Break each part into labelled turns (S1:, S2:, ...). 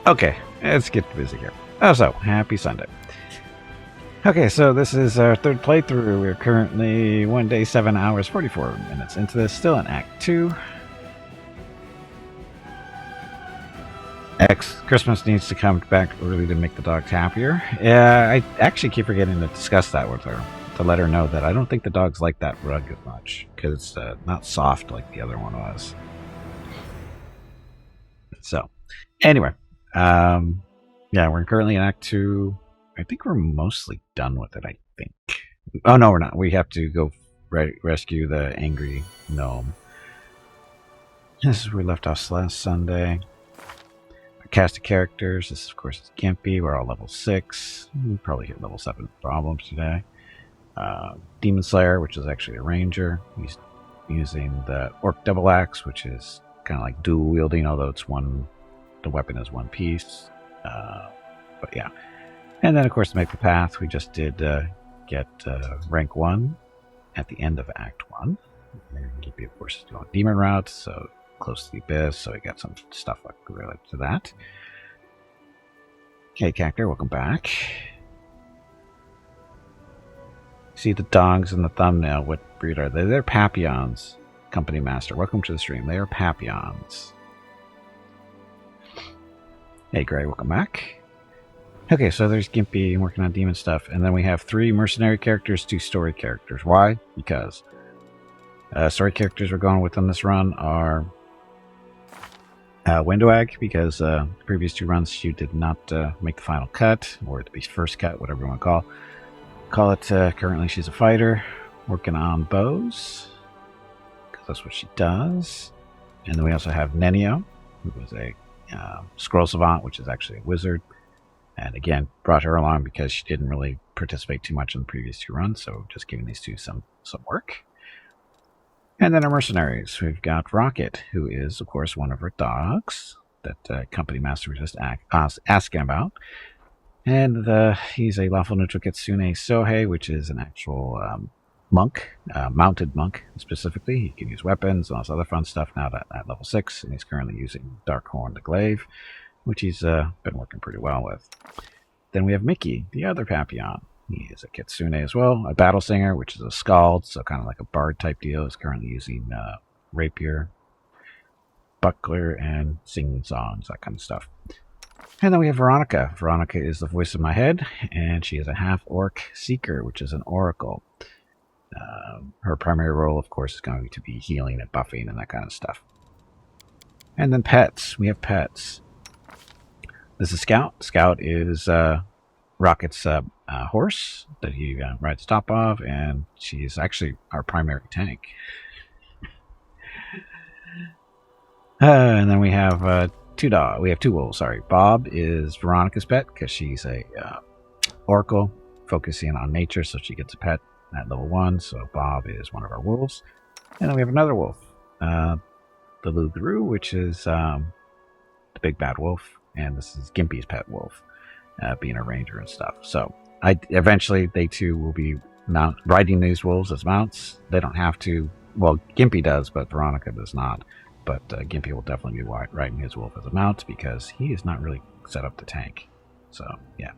S1: Okay, let's get busy here. Oh, so happy Sunday. Okay, so this is our third playthrough. We're currently 1 day, 7 hours, 44 minutes into this, still in Act 2. Christmas needs to come back early to make the dogs happier. Yeah, I actually keep forgetting to discuss that with her, to let her know that I don't think the dogs like that rug as much, because it's not soft like the other one was. So, anyway, yeah, we're currently in Act 2. I think we're mostly done with it, I think. Oh, no, we're not. We have to go rescue the angry gnome. This is where we left off last Sunday. Our cast of characters. This, of course, is Gimpy. We're all level 6. We'll probably hit level 7 problems today. Demonslayer, which is actually a ranger. He's using the orc double axe, which is kind of like dual wielding, although it's one. The weapon is one piece. But yeah. And then, of course, to make the path, we just did get rank 1 at the end of Act 1. And Gimpy, of course, is doing demon route, so close to the abyss, so we got some stuff related to that. Okay, Cactor, welcome back. See the dogs in the thumbnail. What breed are they? They're Papillons, Company Master. Welcome to the stream. They are Papillons. Hey, Gray, welcome back. Okay, so there's Gimpy working on demon stuff, and then we have 3 mercenary characters, 2 story characters. Why? Because story characters we're going with on this run are Windowag, because the previous 2 runs she did not make the final cut, or the first cut, whatever you want to call it. Currently she's a fighter, working on bows, because that's what she does. And then we also have Nenio, who was a scroll savant, which is actually a wizard. And again, brought her along because she didn't really participate too much in the previous 2 runs, so just giving these 2 some work. And then our mercenaries. We've got Rocket, who is, of course, one of our dogs that Company Master was just asking about. And he's a lawful neutral Kitsune Sohei, which is an actual monk, mounted monk specifically. He can use weapons and all this other fun stuff now at level 6, and he's currently using Darkhorn the Glaive, which he's been working pretty well with. Then we have Mickey, the other Papillon. He is a Kitsune as well, a battle singer, which is a skald, so kind of like a bard type deal. He's currently using rapier, buckler, and singing songs, that kind of stuff. And then we have Veronica. Veronica is the voice of my head, and she is a half-orc seeker, which is an oracle. Her primary role, of course, is going to be healing and buffing and that kind of stuff. And then pets. We have pets. This is Scout. Scout is Rocket's horse that he rides top of, and she is actually our primary tank. And then we have 2 dogs. We have 2 wolves. Sorry, Bob is Veronica's pet because she's a oracle focusing on nature, so she gets a pet at level 1. So Bob is one of our wolves. And then we have another wolf, the Lugru, which is the big bad wolf. And this is Gimpy's pet wolf, being a ranger and stuff. So eventually they too will be riding these wolves as mounts. They don't have to. Well, Gimpy does, but Veronica does not. But Gimpy will definitely be riding his wolf as a mount because he is not really set up to tank. So, yeah.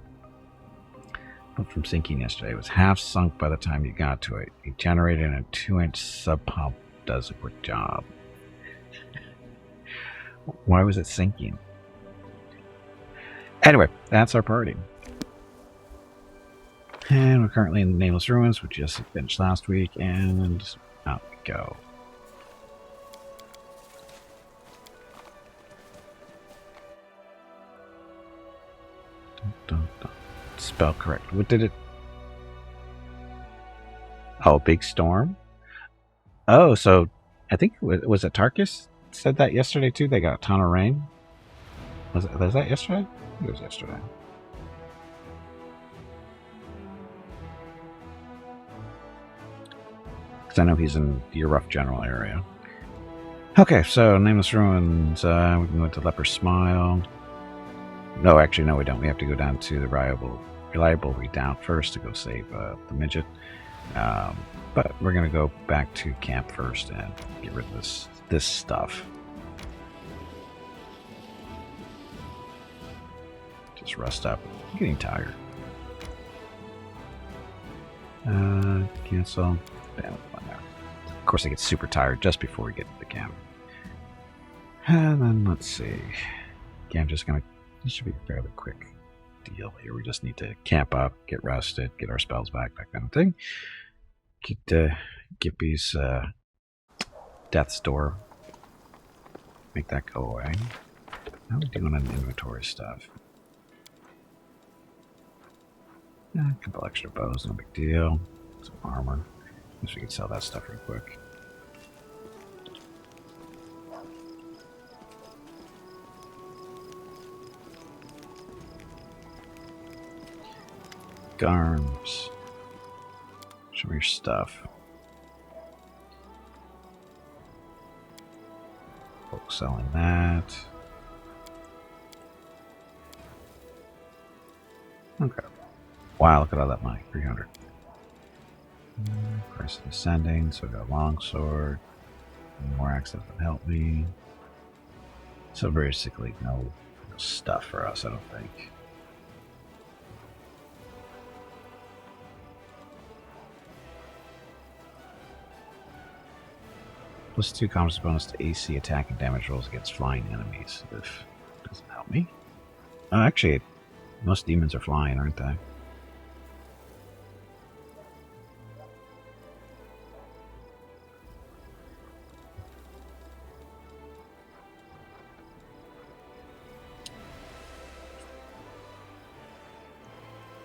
S1: But from sinking yesterday, it was half sunk by the time you got to it. It generated a 2-inch sub pump. Does a quick job. Why was it sinking? Anyway, that's our party. And we're currently in the Nameless Ruins, which just finished last week, and out we go. Dun. Spell correct. What did it... Oh, big storm? Oh, so I think, was it Tarkus said that yesterday too? They got a ton of rain? Was that yesterday? It was yesterday. Because I know he's in the rough general area. Okay, so Nameless Ruins. We can go to Leper Smile. No, actually, no, we don't. We have to go down to the reliable redoubt first to go save the midget. But we're going to go back to camp first and get rid of this stuff. Just rest up. I'm getting tired. Cancel. Damn it, one there. Of course, I get super tired just before we get to the camp. And then let's see. Okay, I'm just gonna. This should be a fairly quick deal here. We just need to camp up, get rested, get our spells back, that kind of thing. Get Gimpy's Death's Door. Make that go away. How are we doing on inventory stuff? A couple extra bows, no big deal. Some armor. Guess we could sell that stuff real quick. Garms. Show me your stuff. Folks selling that. Okay. Wow, look at all that money. 300. Price of Ascending, so we got a longsword. More access would help me. So basically no stuff for us, I don't think. +2 combat bonus to AC attack and damage rolls against flying enemies. If it doesn't help me. Oh, actually, most demons are flying, aren't they?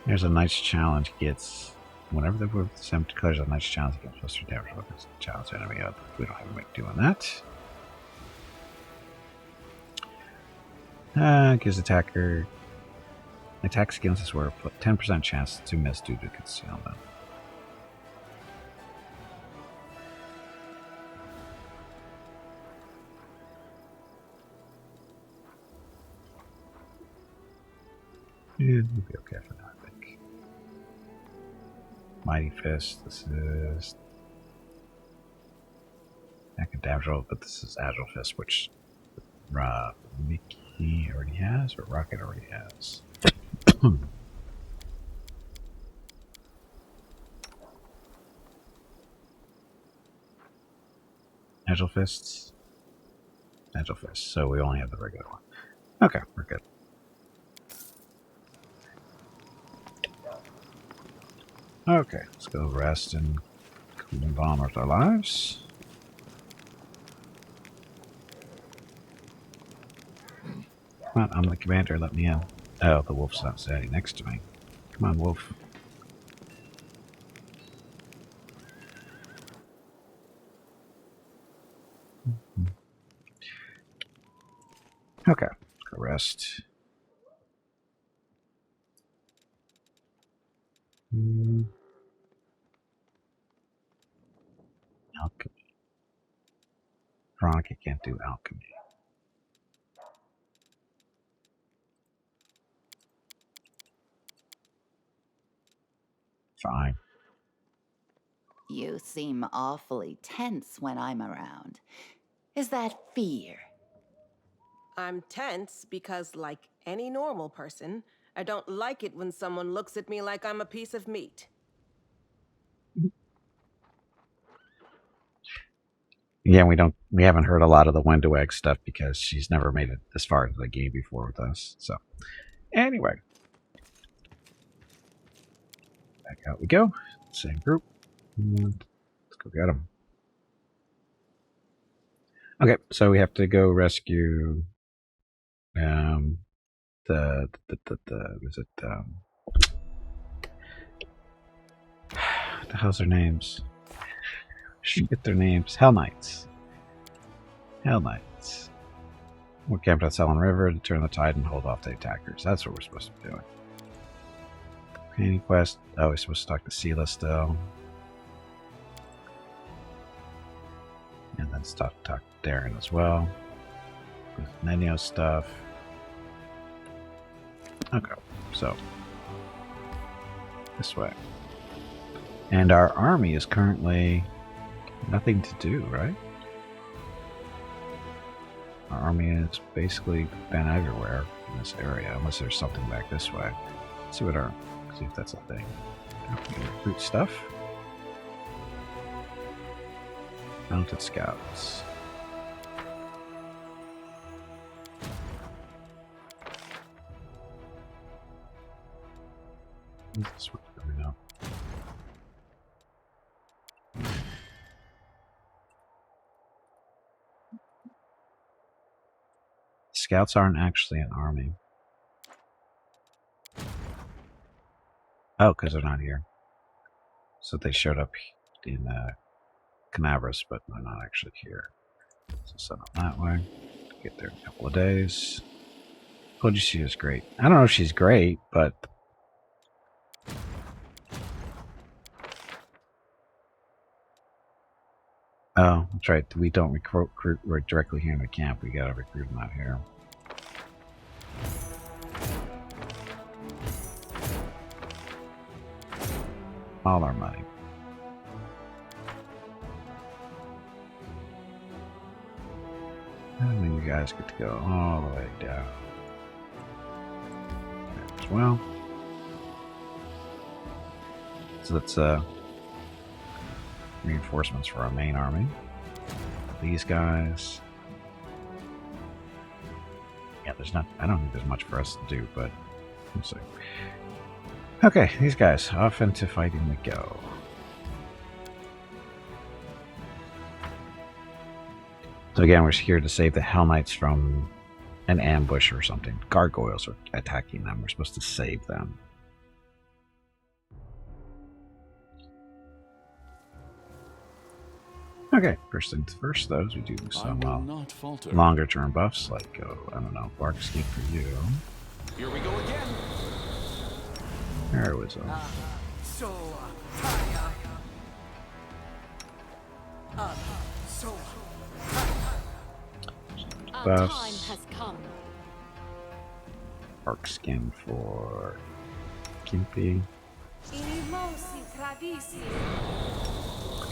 S1: There's a nice challenge. Gets whenever the Sim declares a nice challenge against +3 damage roll against the challenge enemy up. We don't have a way of doing that. Gives attacker attacks against this were 10% chance to miss due to concealment. Yeah, we'll be okay for that, I think. Mighty Fist, this is attack and damage roll, but this is Agile Fist, which Mickey already has, or Rocket already has. Agile Fists? Agile Fists, so we only have the regular one. Okay, we're good. Okay, let's go rest and move on with our lives. Come on, I'm the commander, let me in. Oh, the wolf's not standing next to me. Come on, wolf. Okay, let's go rest. Alchemy. Veronica can't do alchemy. Fine.
S2: You seem awfully tense when I'm around. Is that fear?
S3: I'm tense because, like any normal person, I don't like it when someone looks at me like I'm a piece of meat.
S1: Yeah, we haven't heard a lot of the Wendoweg stuff because she's never made it this far into the game before with us. So, anyway. Back out we go. Same group. Let's go get them. Okay, so we have to go rescue what the hell's their names? Forget their names. Hell Knights. Hell Knights. We're camped at Selon River to turn the tide and hold off the attackers. That's what we're supposed to be doing. Companion quest. Oh, we're supposed to talk to Sela still. And then talk to Darren as well. With Nenio's stuff. Okay, so this way. And our army is currently nothing to do, right? Our army has basically been everywhere. in this area, unless there's something back this way. Let's see see if that's a thing. We can recruit stuff. Mounted scouts. This one's coming up. Scouts aren't actually an army. Oh, because they're not here. So they showed up in Canavras, but they're not actually here. So send them that way. Get there in a couple of days. Told you she was great. I don't know if she's great, but oh, that's right. We don't recruit right directly here in the camp. We gotta recruit them out here. All our money. And then you guys get to go all the way down there as well. So that's reinforcements for our main army. These guys. Yeah, there's not. I don't think there's much for us to do, but we'll see. Okay, these guys off into fighting we go. So again, we're here to save the Hell Knights from an ambush or something. Gargoyles are attacking them. We're supposed to save them. Okay, first things first, though, is we do some longer term buffs, like, I don't know, Bark Skin for you.
S4: Here we go again.
S1: Heroism. Buffs. Bark Skin for Gimpy. Bark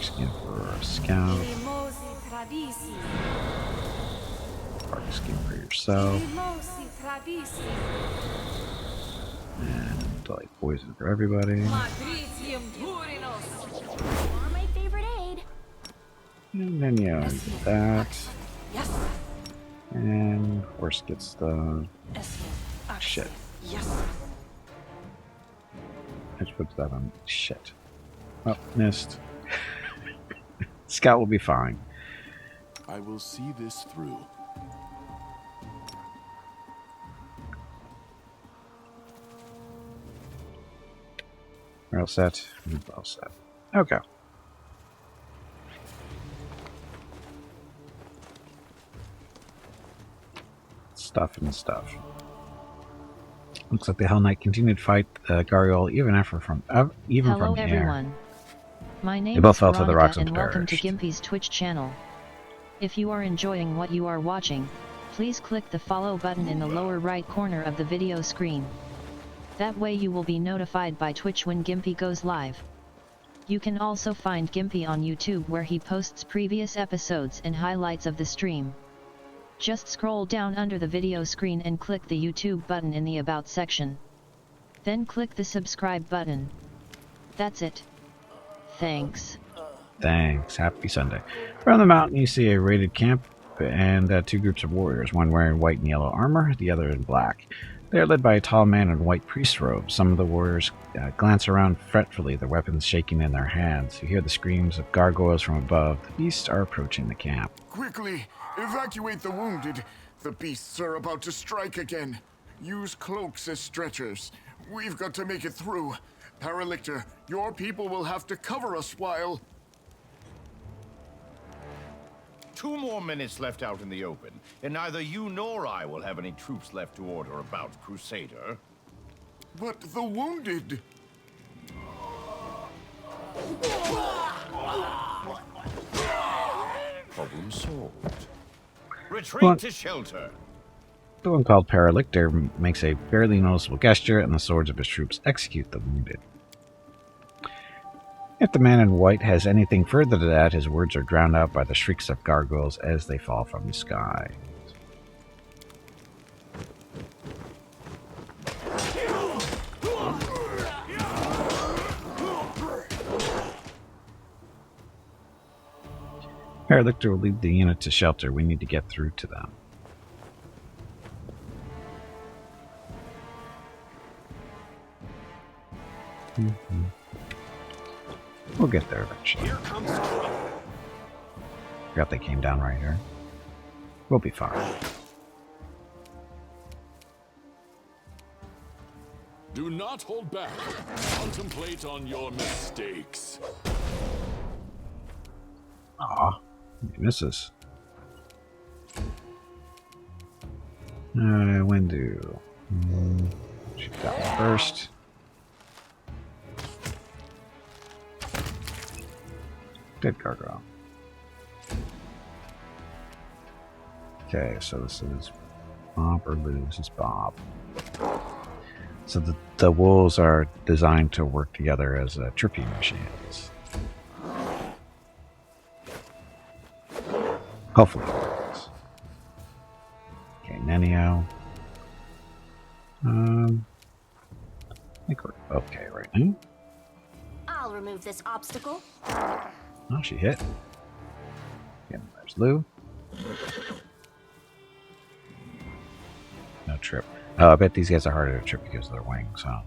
S1: Skin for a Scout. Bark Skin for yourself. And like poison for everybody.
S5: My favorite aid.
S1: And then you get that.
S3: Yes.
S1: And horse gets the shit.
S3: Yes.
S1: I just put that on shit. Oh, missed. Scout will be fine.
S4: I will see this through.
S1: We're all set. We're all set. Okay. Stuff and stuff. Looks like the Hell Knight continued to fight Gargoyle even from
S6: Hello
S1: the
S6: everyone.
S1: air.
S6: My name
S1: They both
S6: is
S1: fell to the
S6: Veronica
S1: rocks and
S6: and welcome to
S1: perished.
S6: Gimpy's Twitch channel. If you are enjoying what you are watching, please click the follow button in the lower right corner of the video screen. That way you will be notified by Twitch when Gimpy goes live. You can also find Gimpy on YouTube where he posts previous episodes and highlights of the stream. Just scroll down under the video screen and click the YouTube button in the About section. Then click the subscribe button. That's it. Thanks.
S1: Thanks. Happy Sunday. Around the mountain you see a raided camp and two groups of warriors, one wearing white and yellow armor, the other in black. They are led by a tall man in white priest robes. Some of the warriors glance around fretfully, their weapons shaking in their hands. You hear the screams of gargoyles from above. The beasts are approaching the camp.
S7: Quickly, evacuate the wounded. The beasts are about to strike again. Use cloaks as stretchers. We've got to make it through. Paralictor, your people will have to cover us while...
S8: 2 more minutes left out in the open, and neither you nor I will have any troops left to order about, Crusader.
S7: But the wounded...
S8: Problem solved. Retreat
S1: What?
S8: to shelter.
S1: The one called Paralictor makes a barely noticeable gesture, and the swords of his troops execute the wounded. If the man in white has anything further to add, his words are drowned out by the shrieks of gargoyles as they fall from the sky. Paralictor will lead the unit to shelter. We need to get through to them. We'll get there eventually.
S4: Here comes trouble.
S1: Forgot they came down right here. We'll be fine.
S4: Do not hold back. Contemplate on your mistakes.
S1: Aw, he misses. When do? Shoot that one first. Good gargoyle. Okay, so this is Bob or Lou. This is Bob. So the wolves are designed to work together as tripping machines. Hopefully it works. Okay, Nenio. I think we're okay right now.
S5: I'll remove this obstacle.
S1: Oh, she hit. Yeah, there's Lou. No trip. Oh, I bet these guys are harder to trip because of their wings, huh?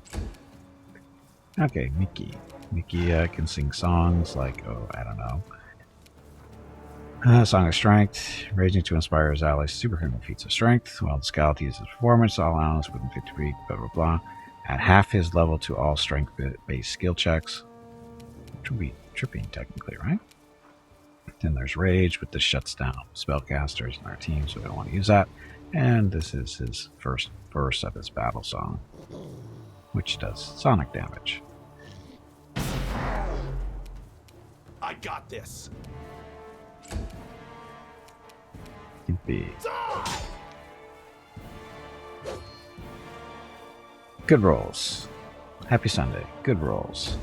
S1: Okay, Mickey. Mickey can sing songs like, oh, I don't know. Song of Strength, raging to inspire his allies superhuman feats of strength. While the Scout uses performance, all allies within 50 feet, blah blah blah. Add half his level to all strength-based skill checks. Which would be tripping, technically, right? Then there's Rage, but this shuts down spellcasters in our team, so we don't want to use that. And this is his first verse of his battle song, which does sonic damage.
S4: I got this.
S1: Gimpy. Good rolls. Happy Sunday. Good rolls.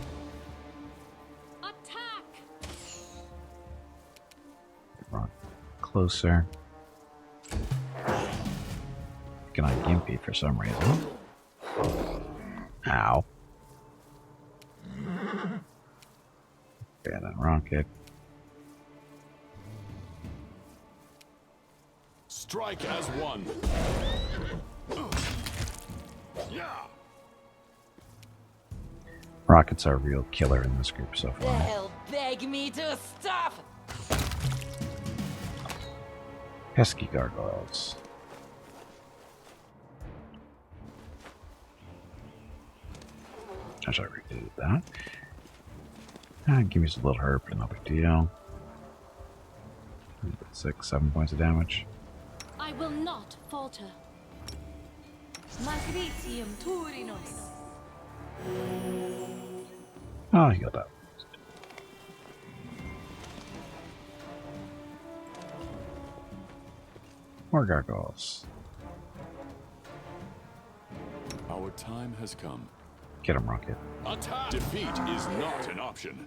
S5: Attack!
S1: Run closer. Picking on Gimpy for some reason. Ow. Bad on Rocket.
S4: Strike as one. Yeah.
S1: Rocket's our real killer in this group so far.
S2: They'll beg me to stop.
S1: Pesky gargoyles. I should redo that. Give me a little herb, no big deal. 6, 7 points of damage.
S5: I will not falter. Magritium Turinos.
S1: Oh, he got that. More gargoyles.
S4: Our time has come.
S1: Get him, Rocket.
S4: Attack! Defeat is not an option.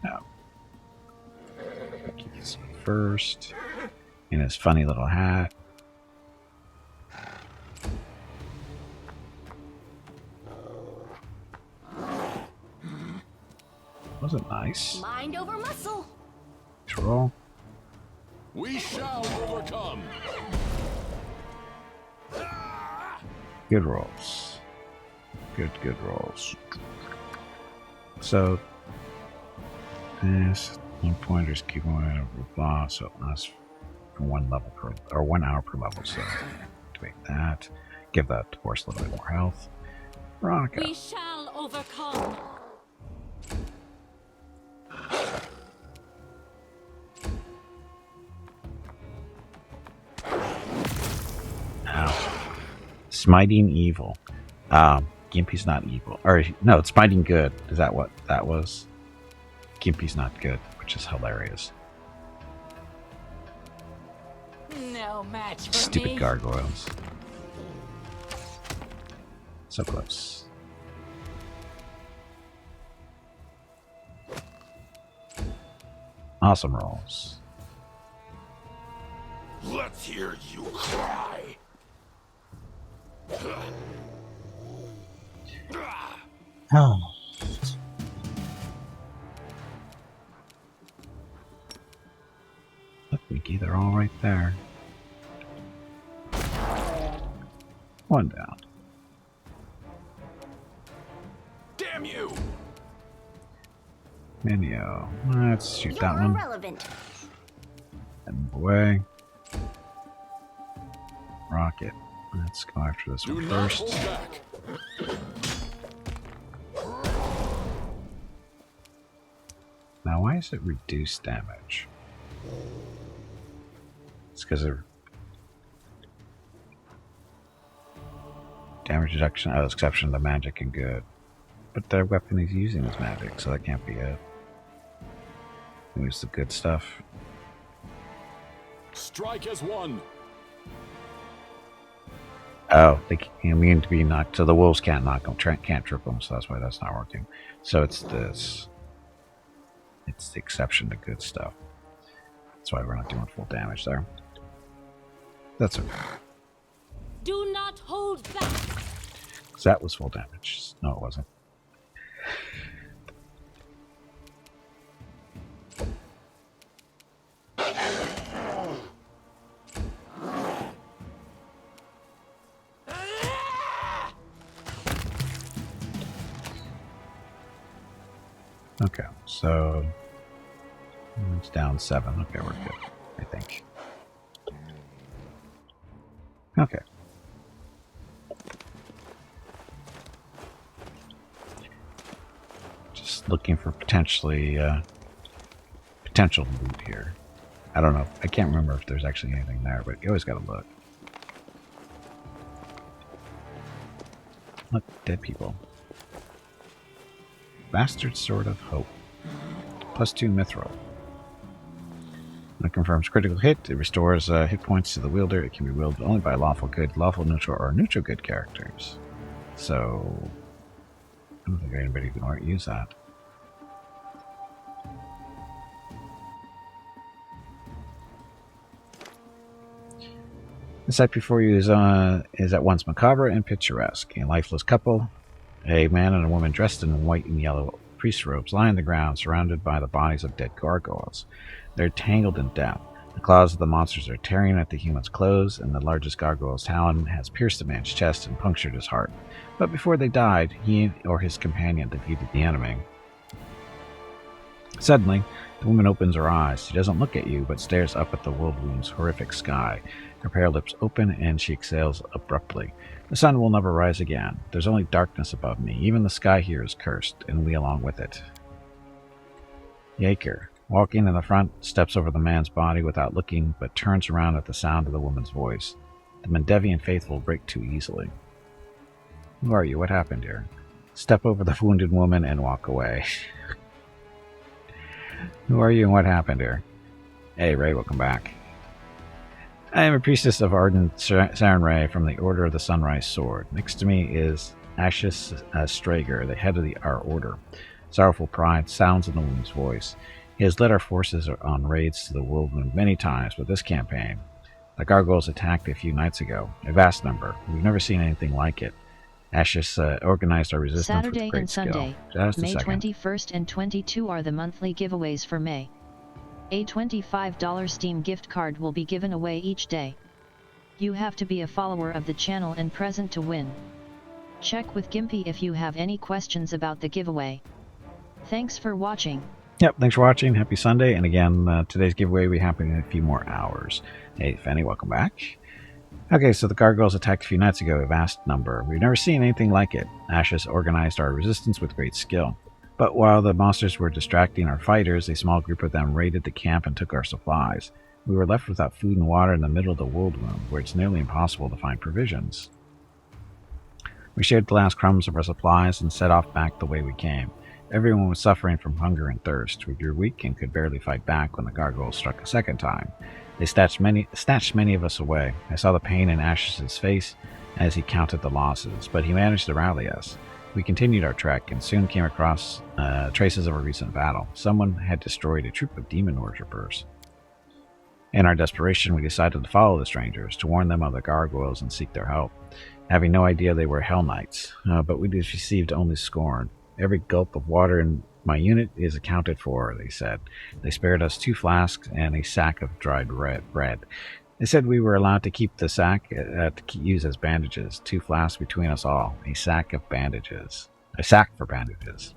S1: No. He's first. In his funny little hat. Wasn't nice.
S5: Mind over muscle.
S1: Troll.
S4: We shall overcome.
S1: Good rolls. Good rolls. So, this one pointers keep going over blah, so it lasts for 1 level per, or 1 hour per level. So, activate that. Give that horse a little bit more health. Veronica.
S5: We shall overcome.
S1: Ow. Smiting evil. Gimpy's not evil. Or, no, it's smiting good. Is that what that was? Gimpy's not good, which is hilarious.
S2: No match for
S1: Stupid
S2: me.
S1: gargoyles. So close. Awesome rolls.
S4: Let's hear you cry.
S1: Oh. Look, Mickey, they're all right there. One down.
S4: Damn you!
S1: Minio. Let's shoot that
S5: You're
S1: one.
S5: irrelevant.
S1: And move away. Rocket. Let's go after this
S4: Do
S1: one
S4: not
S1: first.
S4: hold back.
S1: Now, why is it reduced damage? It's because of damage reduction. Oh, exception to magic and good. But the weapon he's using is magic, so that can't be it. Use the good stuff.
S4: Strike as one.
S1: Oh, they immune to be knocked, so the wolves can't knock them, can't trip them, so that's why that's not working. So it's this. It's the exception to good stuff. That's why we're not doing full damage there. That's okay.
S5: Do not hold back.
S1: So that was full damage. No, it wasn't. Okay, so it's down 7. Okay, we're good, I think. Okay. Just looking for potentially potential loot here. I don't know. I can't remember if there's actually anything there, but you always gotta look. Look, dead people. Bastard Sword of Hope. +2 mithril. When it confirms critical hit, it restores hit points to the wielder. It can be wielded only by lawful good, lawful neutral, or neutral good characters. So, I don't think anybody can use that. The sight before you is at once macabre and picturesque. A lifeless couple, a man and a woman dressed in white and yellow priest robes, lie on the ground, surrounded by the bodies of dead gargoyles. They're tangled in death. The claws of the monsters are tearing at the human's clothes, and the largest gargoyle's talon has pierced the man's chest and punctured his heart. But before they died, he or his companion defeated the enemy. Suddenly, the woman opens her eyes. She doesn't look at you, but stares up at the world wound's horrific sky. Her pale lips open, and she exhales abruptly. The sun will never rise again. There's only darkness above me. Even the sky here is cursed, and we along with it. Yaker, walking in the front, steps over the man's body without looking, but turns around at the sound of the woman's voice. The Mendevian faithful break too easily. Who are you? What happened here? Step over the wounded woman and walk away. Who are you and what happened here? Hey, Ray, welcome back. I am a priestess of ardent Sarenrae from the Order of the Sunrise Sword. Next to me is Ashes Strager, the head of our order. Sorrowful pride sounds in the woman's voice. He has led our forces on raids to the whirlwind many times, but this campaign, the gargoyles attacked a few nights ago, a vast number. We've never seen anything like it. Ashes organized our resistance
S6: Saturday
S1: with great
S6: and Sunday,
S1: skill. Just a
S6: May
S1: second.
S6: 21st and 22 are the monthly giveaways for May. A $25 Steam gift card will be given away each day. You have to be a follower of the channel and present to win. Check with Gimpy if you have any questions about the giveaway. Thanks for watching.
S1: Yep, thanks for watching. Happy Sunday. And again, today's giveaway will be happening in a few more hours. Hey, Fanny, welcome back. Okay, so the gargoyles attacked a few nights ago, a vast number. We've never seen anything like it. Ashes organized our resistance with great skill. But while the monsters were distracting our fighters, a small group of them raided the camp and took our supplies. We were left without food and water in the middle of the whirlwind, where it's nearly impossible to find provisions. We shared the last crumbs of our supplies and set off back the way we came. Everyone was suffering from hunger and thirst. We grew weak and could barely fight back when the gargoyles struck a second time. They snatched many of us away. I saw the pain in Ash's face as he counted the losses, but he managed to rally us. We continued our trek and soon came across traces of a recent battle. Someone had destroyed a troop of demon worshippers. In our desperation, we decided to follow the strangers, to warn them of the gargoyles and seek their help. Having no idea they were Hell Knights, but we received only scorn. Every gulp of water in my unit is accounted for, they said. They spared us 2 flasks and a sack of dried bread. They said we were allowed to keep the sack to use as bandages. 2 flasks between us all. A sack of bandages. A sack for bandages.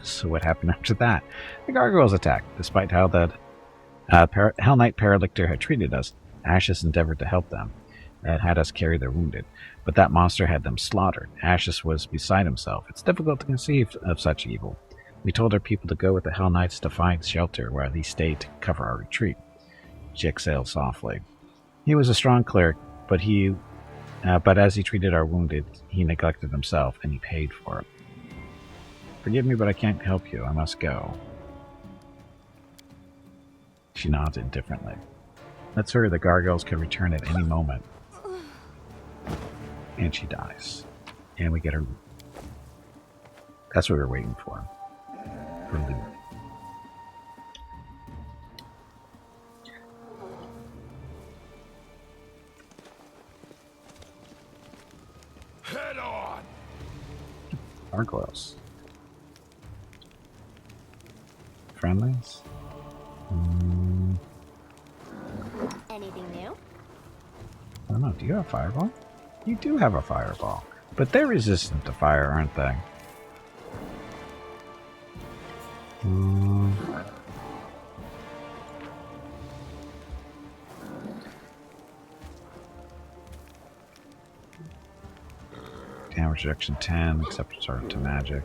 S1: So what happened after that? The gargoyles attacked. Despite how the Hell Knight Paralictor had treated us, Ashes endeavored to help them and had us carry their wounded. But that monster had them slaughtered. Ashes was beside himself. It's difficult to conceive of such evil. We told our people to go with the Hell Knights to find shelter, where he stayed to cover our retreat. She exhaled softly. He was a strong cleric, but as he treated our wounded, he neglected himself, and he paid for it. Forgive me, but I can't help you. I must go. She nods indifferently. Let's hurry. The gargoyles could return at any moment. And she dies. And we get her. That's what we were waiting for. For loot.
S8: Head on!
S1: Gargoyles. Friendlies?
S9: Anything new?
S1: I don't know. Do you have a fireball? You do have a fireball. But they're resistant to fire, aren't they? Damage reduction 10, except it's to magic.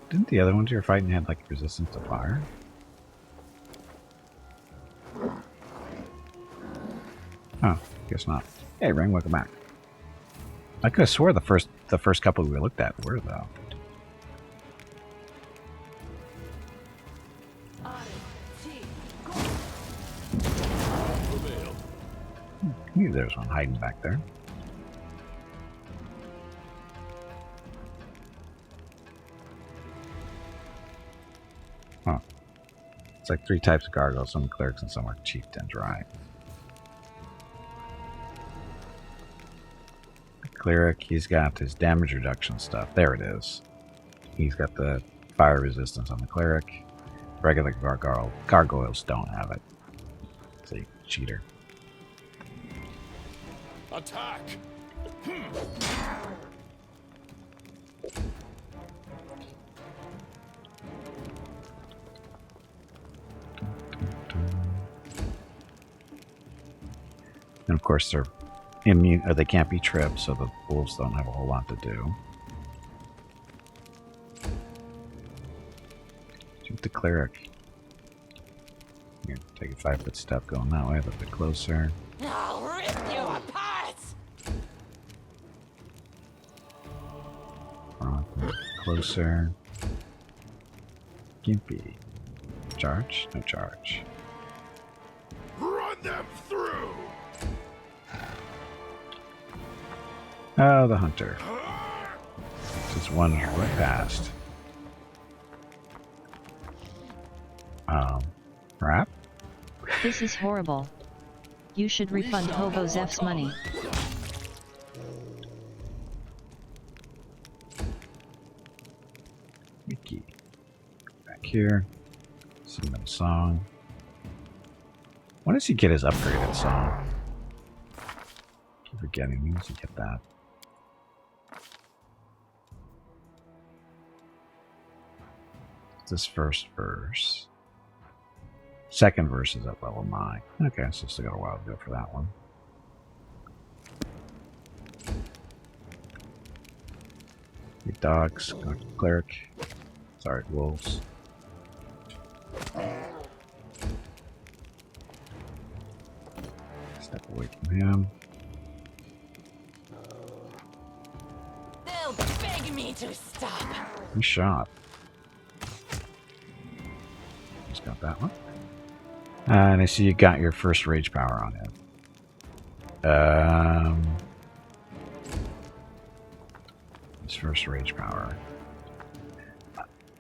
S1: Didn't the other ones you were fighting had like resistance to fire? Oh, guess not. Hey, Ring, welcome back. I could have swore the first couple we looked at were though. Maybe there's one hiding back there. Huh. It's like 3 types of gargoyles. Some clerics and some are cheap and dry. The cleric, he's got his damage reduction stuff. There it is. He's got the fire resistance on the cleric. Regular gargoyles don't have it. See, cheater.
S4: Attack!
S1: And of course they're immune, or they can't be tripped, so the wolves don't have a whole lot to do. Shoot the cleric. Here, take a 5-foot step going that way, a little bit closer.
S5: I'll rip you apart!
S1: Closer. Gimpy. Charge? No charge.
S8: Run them through!
S1: Oh, the hunter. Just one right past. Rap?
S6: This is horrible. You should refund Hobo Zeph's money.
S1: Mickey. Back here. Sing them a song. When does he get his upgraded song? Keep forgetting. When does he get that? This first verse. Second verse is at level 9. Okay, so still got a while to go for that one. Big dogs, cleric. Sorry, wolves. Step away from him.
S5: They'll beg me to stop.
S1: Nice shot. Just got that one. And I see you got your first rage power on him. His first rage power.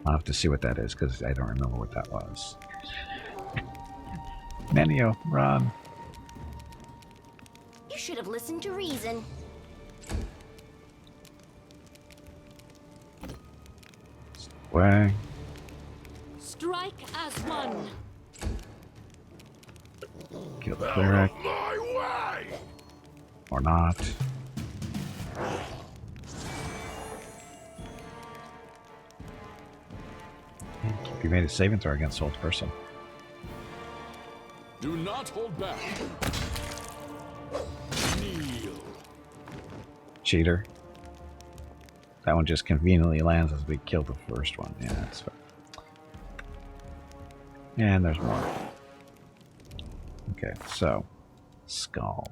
S1: I'll have to see what that is because I don't remember what that was. Nenio, run.
S9: You should have listened to reason.
S1: Way.
S5: Strike as one.
S1: Kill the cleric.
S8: My way!
S1: Or not. You made a saving throw against old person.
S4: Do not hold back. Kneel.
S1: Cheater. That one just conveniently lands as we kill the first one. Yeah, that's fine. And there's more. Okay, so skull.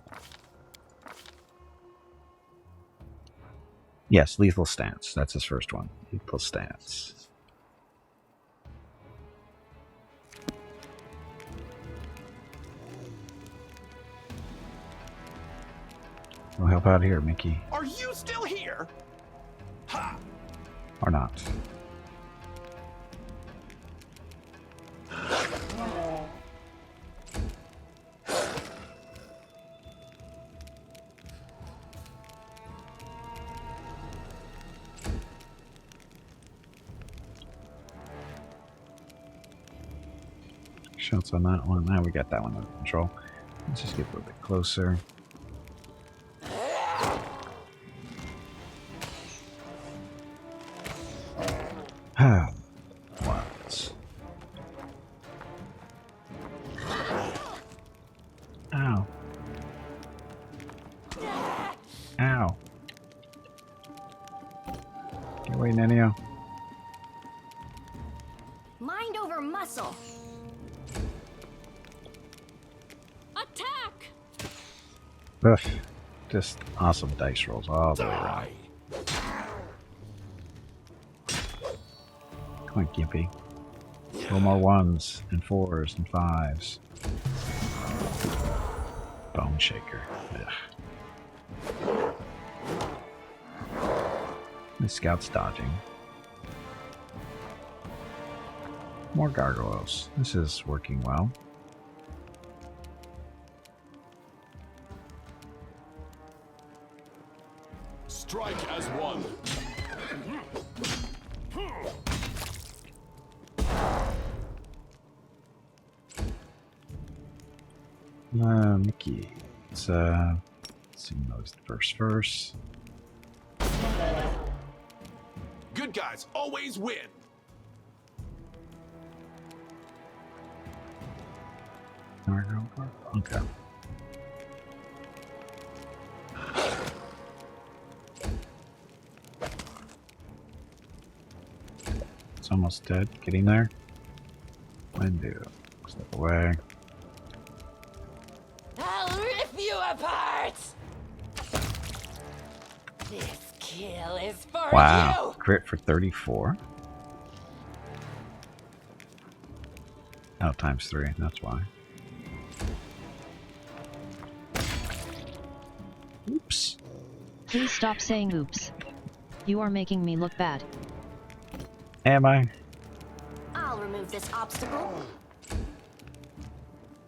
S1: Yes, lethal stance. That's his first one. Lethal stance. We'll help out here, Mickey.
S10: Are you still here? Ha!
S1: Or not. Shots on that one. Now we got that one under control. Let's just get a little bit closer. What? Ow. Ow. Get away, Nenio.
S9: Mind over muscle.
S5: Attack!
S1: Ugh. Just awesome dice rolls all the way around. Come on, Gimpy. No more 1s and 4s and 5s. Bone shaker. Ugh. The scout's dodging. More gargoyles. This is working well.
S4: Strike as one.
S1: Mickey. Let's see those first.
S10: Good guys always win.
S1: Okay. It's almost dead. Getting there. Undo. Step away.
S5: I'll rip you apart! This kill is for
S1: Wow.
S5: you!
S1: Crit for 34. Oh, times 3. That's why. Oops.
S6: Please stop saying oops. You are making me look bad.
S1: Am I?
S9: I'll remove this obstacle.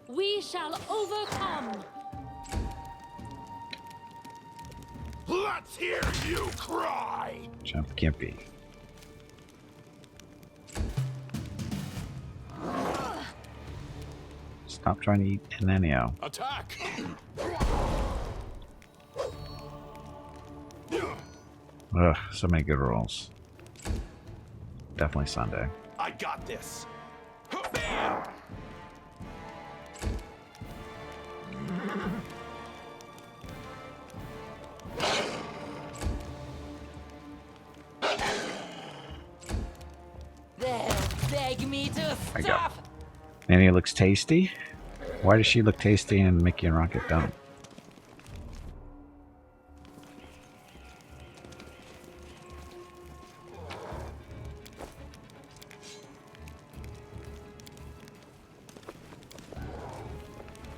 S5: We shall overcome!
S8: Let's hear you cry!
S1: Jump Gimpy. Stop trying to eat Nenio.
S4: Attack!
S1: Ugh, so many good rolls. Definitely Sunday.
S10: I got this. Bam!
S5: They'll beg me to
S1: I go.
S5: stop!
S1: Nenio looks tasty. Why does she look tasty and Mickey and Rocket don't?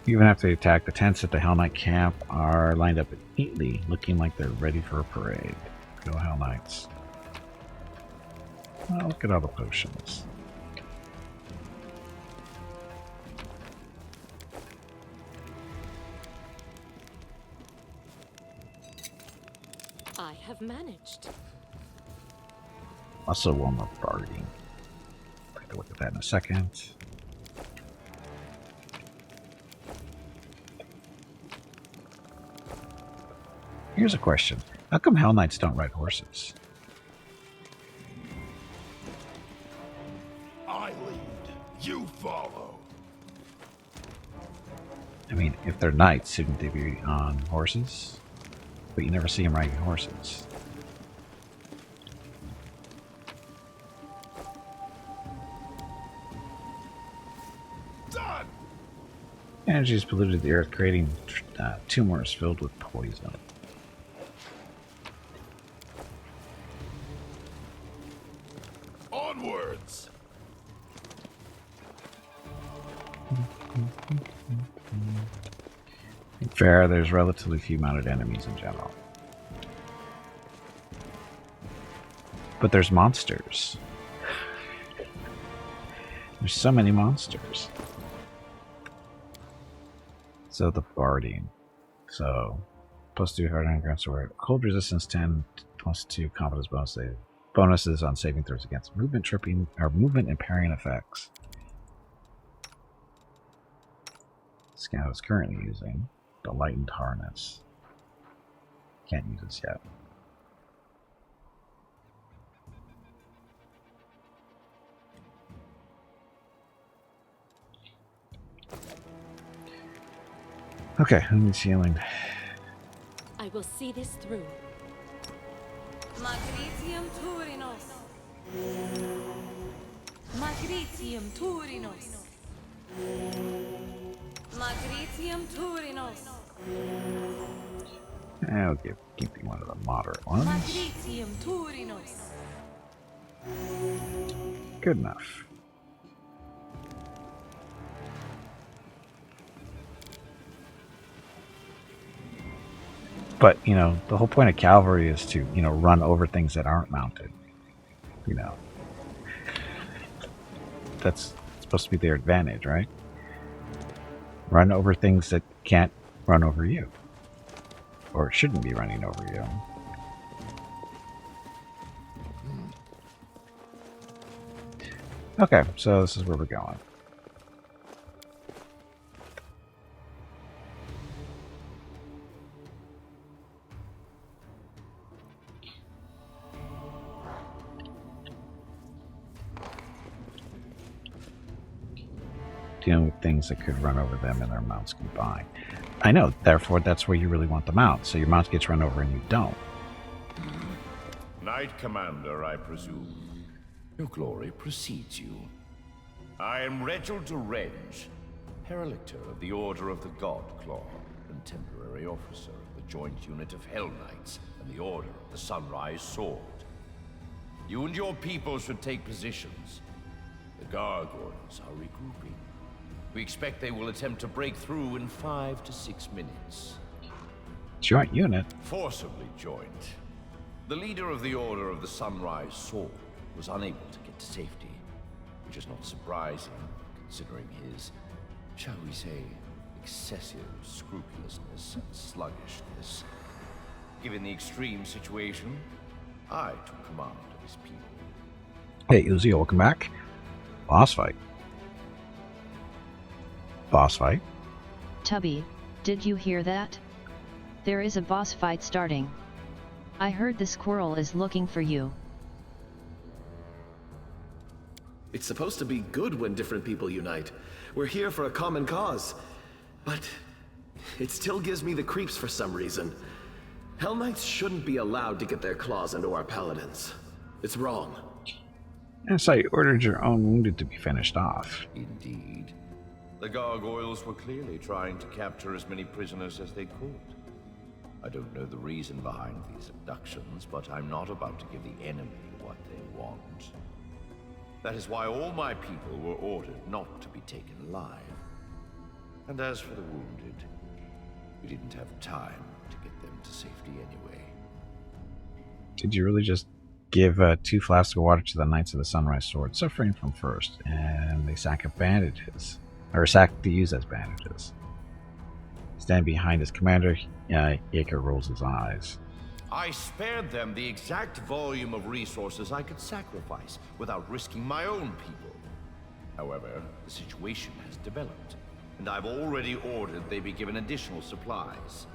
S1: Even after they attack, the tents at the Hell Knight camp are lined up neatly, looking like they're ready for a parade. Go Hell Knights. Oh, look at all the potions.
S5: I have managed.
S1: Also one more bargaining. Take a look at that in a second. Here's a question. How come Hell Knights don't ride horses?
S8: I lead, you follow.
S1: I mean, if they're knights, shouldn't they be on horses? But you never see them riding horses.
S8: Done.
S1: Energy has polluted the earth, creating tumors filled with poison.
S8: Onwards.
S1: Fair, there's relatively few mounted enemies in general. But there's monsters. There's so many monsters. So the barding. So +2 hard underground sword. Cold resistance 10, +2 confidence bonus save. Bonuses on saving throws against movement tripping or movement impairing effects. Scout is currently using the lightened harness. Can't use this yet. Okay, who needs healing?
S5: I will see this through.
S11: Magritium Turinos. Magritium Turinos. Magritium Turinos.
S1: I'll give Gimpy one of the moderate ones.
S11: Magritium Turinos.
S1: Good enough. But, you know, the whole point of cavalry is to, you know, run over things that aren't mounted. You know. That's supposed to be their advantage, right? Run over things that can't run over you. Or shouldn't be running over you. Okay, so this is where we're going. Dealing with things that could run over them and their mounts combined. I know, therefore that's where you really want the mount, so your mount gets run over and you don't.
S8: Knight Commander, I presume. Your glory precedes you. I am Reginald de Renge, Herelictor of the Order of the God Claw, and temporary officer of the joint unit of Hell Knights and the Order of the Sunrise Sword. You and your people should take positions. The gargoyles are regrouping. We expect they will attempt to break through in 5 to 6 minutes.
S1: Joint unit?
S8: Forcibly joined. The leader of the Order of the Sunrise Sword was unable to get to safety, which is not surprising, considering his, shall we say, excessive scrupulousness and sluggishness. Given the extreme situation, I took command of his people.
S1: Hey, Uzi, welcome back. Boss fight. Boss fight?
S6: Tubby, did you hear that? There is a boss fight starting. I heard the squirrel is looking for you.
S12: It's supposed to be good when different people unite. We're here for a common cause. But it still gives me the creeps for some reason. Hell Knights shouldn't be allowed to get their claws into our paladins. It's wrong.
S1: And so you ordered your own wounded to be finished off.
S8: Indeed. The gargoyles were clearly trying to capture as many prisoners as they could. I don't know the reason behind these abductions, but I'm not about to give the enemy what they want. That is why all my people were ordered not to be taken alive. And as for the wounded, we didn't have time to get them to safety anyway.
S1: Did you really just give 2 flasks of water to the Knights of the Sunrise Sword, suffering from first, and they sack of bandages, or sack to use as bandages? Standing behind his commander, Yaker rolls his eyes.
S8: I spared them the exact volume of resources I could sacrifice without risking my own people. However, the situation has developed, and I've already ordered they be given additional supplies.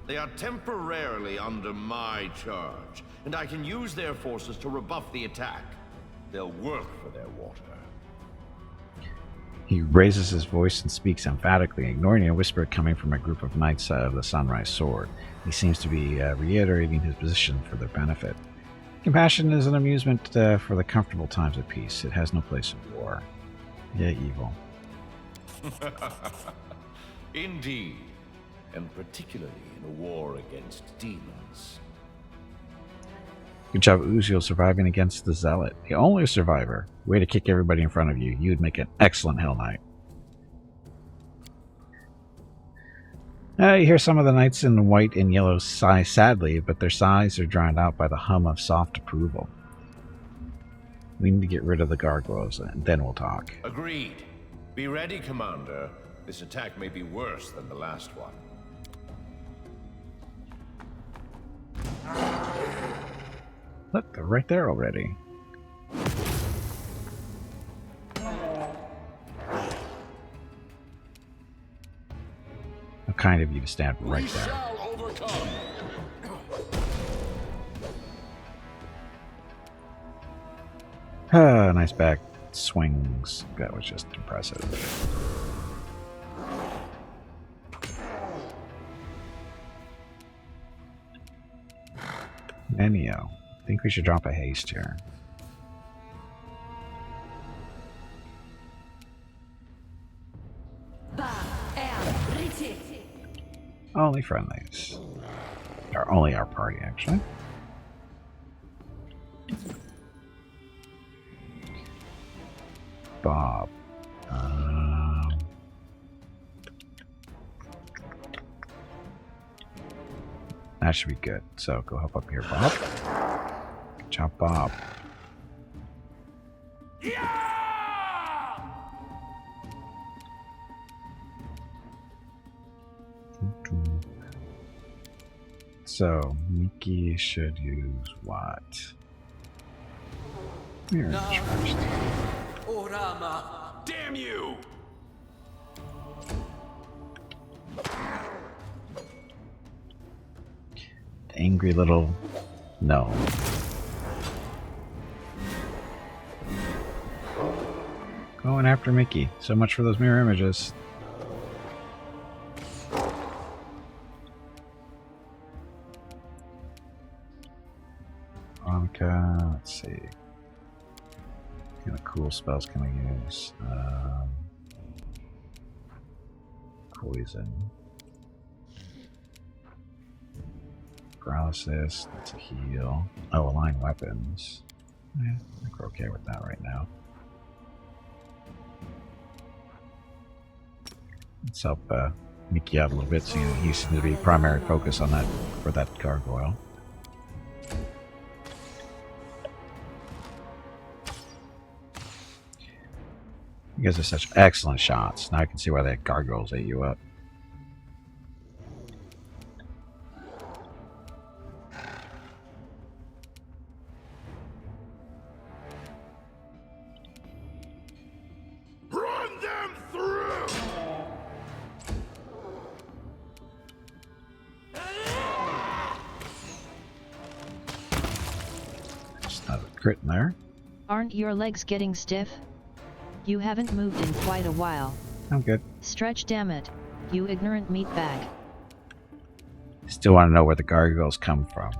S8: They are temporarily under my charge, and I can use their forces to rebuff the attack. They'll work for their water.
S1: He raises his voice and speaks emphatically, ignoring a whisper coming from a group of Knights of the Sunrise Sword. He seems to be reiterating his position for their benefit. Compassion is an amusement for the comfortable times of peace. It has no place in war. Yeah, evil.
S8: Indeed, and particularly in a war against demons.
S1: Good job, Uziel, surviving against the Zealot. The only survivor. Way to kick everybody in front of you. You'd make an excellent Hell Knight. You hear some of the knights in white and yellow sigh sadly, but their sighs are drowned out by the hum of soft approval. We need to get rid of the gargoyles, and then we'll talk.
S8: Agreed. Be ready, Commander. This attack may be worse than the last one.
S1: Look, they're right there already. How kind of you to stand right there.
S4: Shall overcome.
S1: Nice back swings. That was just impressive. Enio. I think we should drop a haste here. Only friendlies. Or only our party, actually. Bob. That should be good. So go help up here, Bob. Good job, Bob. So Miki should use what? Mirror first.
S10: Orama! Damn you!
S1: Angry little gnome. Going after Mickey. So much for those mirror images. Veronica, let's see. What kind of cool spells can I use? Poison. Paralysis, that's a heal. Oh, align weapons. Yeah, I think we're okay with that right now. Let's help Mickey out a little bit, seeing he seems to be primary focus on that for that gargoyle. You guys are such excellent shots. Now I can see why that gargoyles ate you up.
S7: Run them through!
S1: Just not a crit in there.
S6: Aren't your legs getting stiff? You haven't moved in quite a while.
S1: I'm good.
S6: Stretch, damn it. You ignorant meatbag.
S1: Still want to know where the gargoyles come from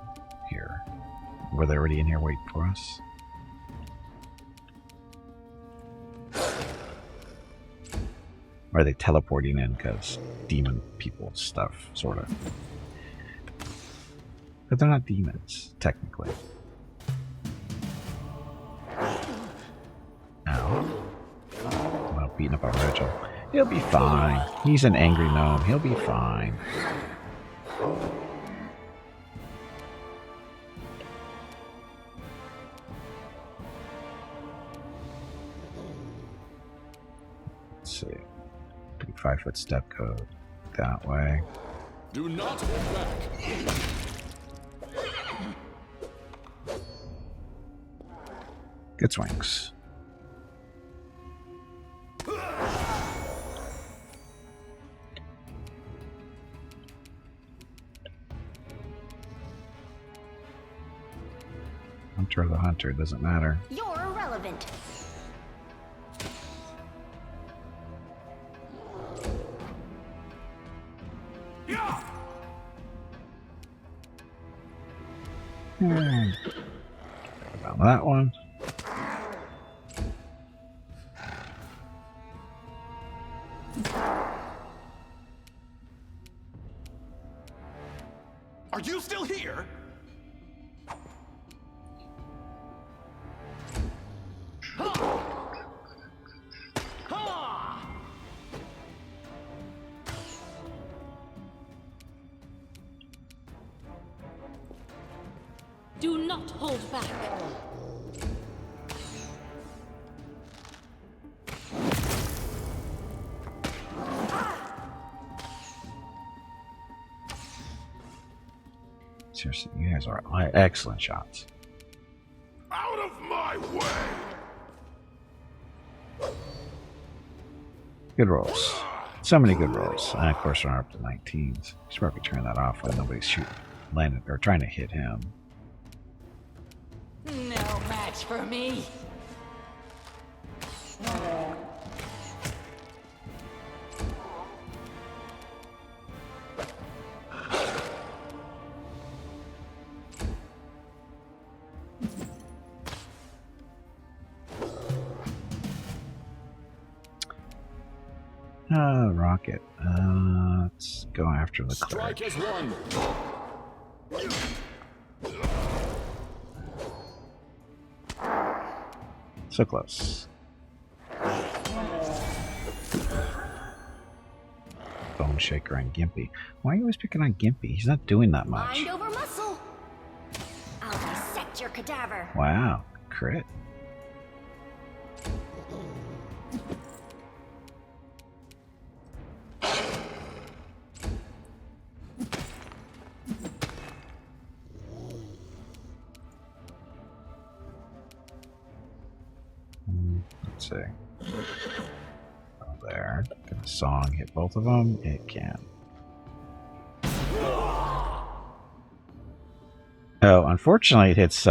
S1: here. Were they already in here waiting for us? Or are they teleporting in because demon people stuff, sort of? But they're not demons, technically. Ow. Well, beating up on Rachel. He'll be fine. He's an angry gnome. He'll be fine. Let's see. 5-foot step code that way.
S4: Do not hold back.
S1: Good swings. Hunter the hunter, doesn't matter.
S9: You're irrelevant.
S1: About that one.
S10: Are you still here?
S5: Do not hold back.
S1: Seriously, you guys are excellent shots.
S8: Out of my way!
S1: Good rolls. So many good rolls. And of course, we're up to 19s. Should probably turn that off when nobody's shooting, landing, or trying to hit him.
S2: No match for me.
S1: Rocket. Let's go after the cleric.
S4: Strike as one.
S1: So close. Bone Shaker and Gimpy. Why are you always picking on Gimpy? He's not doing that much.
S9: Mind over muscle. I'll dissect your cadaver.
S1: Wow. Crit. Let's see. Oh, there. Can a song hit both of them? It can. Oh, unfortunately, it hits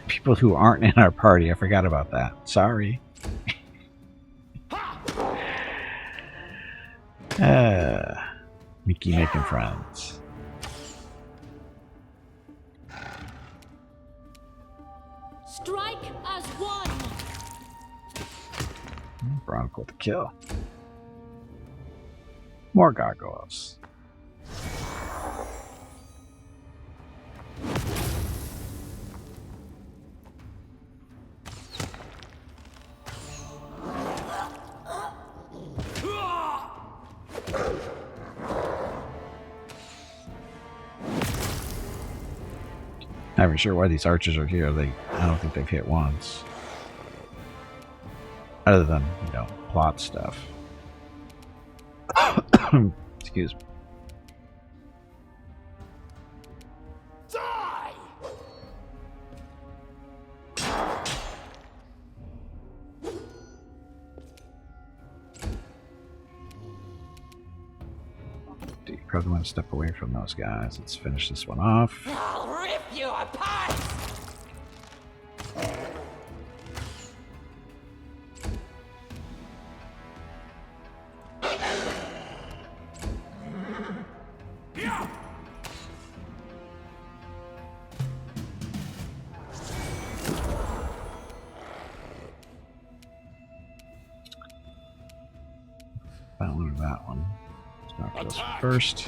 S1: people who aren't in our party. I forgot about that. Sorry. Mickey making friends.
S5: Strike as one.
S1: Bronco with the kill. More gargoyles. Not even sure why these archers are here. I don't think they've hit once. Other than, you know, plot stuff. Excuse me.
S10: Die!
S1: You probably want to step away from those guys. Let's finish this one off.
S2: I'll rip you apart!
S1: Found that one. Let's knock those first.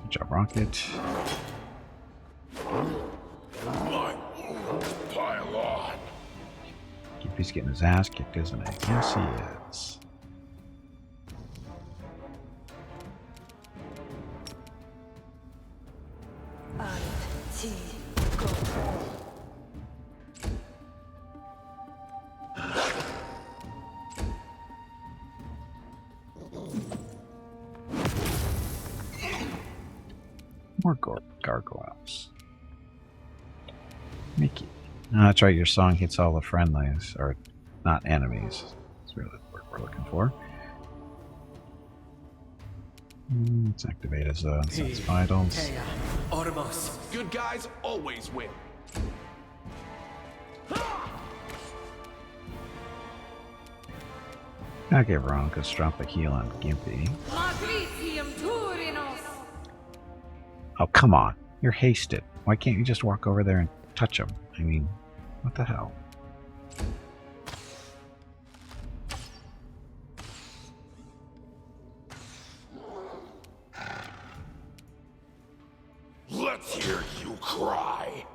S1: Good job, Rocket.
S8: Pile on.
S1: Gimpy's getting his ass kicked, isn't he? Yes, he is. More gargoyles. Mickey. Oh, that's right, your song hits all the friendlies, or not enemies. That's really the word we're looking for. Let's activate his vitals.
S10: Good guys always win.
S1: I'll give Veronica drop a heal on Gimpy.
S11: Magritium Turinos.
S1: Oh, come on. You're hasted. Why can't you just walk over there and touch him? I mean, what the hell?
S4: Let's hear you cry.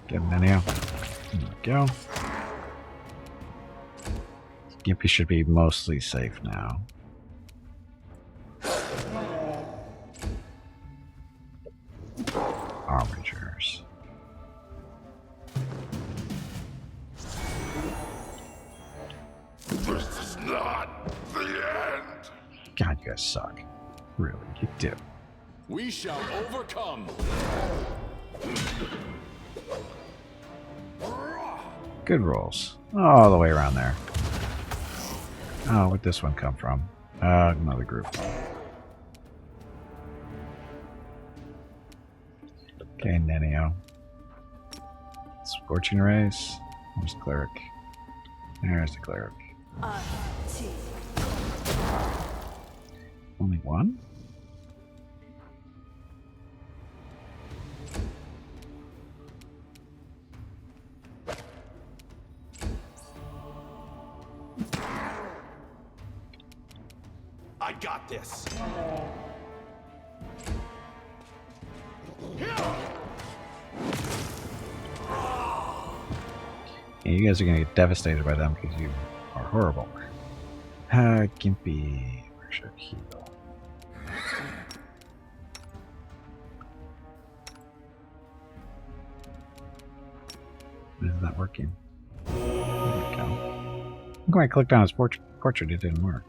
S1: Get him in here. There we go. Gimpy should be mostly safe now. Armigers.
S4: This is not the end.
S1: God, you guys suck. Really, you do.
S4: We shall overcome.
S1: Good rolls. All the way around there. Oh, where'd this one come from? Another group. Okay, Nenio. Scorching Rays. There's the cleric. There's the cleric. Only one?
S10: I got this.
S1: Yeah, you guys are gonna get devastated by them because you are horrible. Gimpy. Where should I heal? Why is that working? There we go. I'm going to click on his portrait, it didn't work.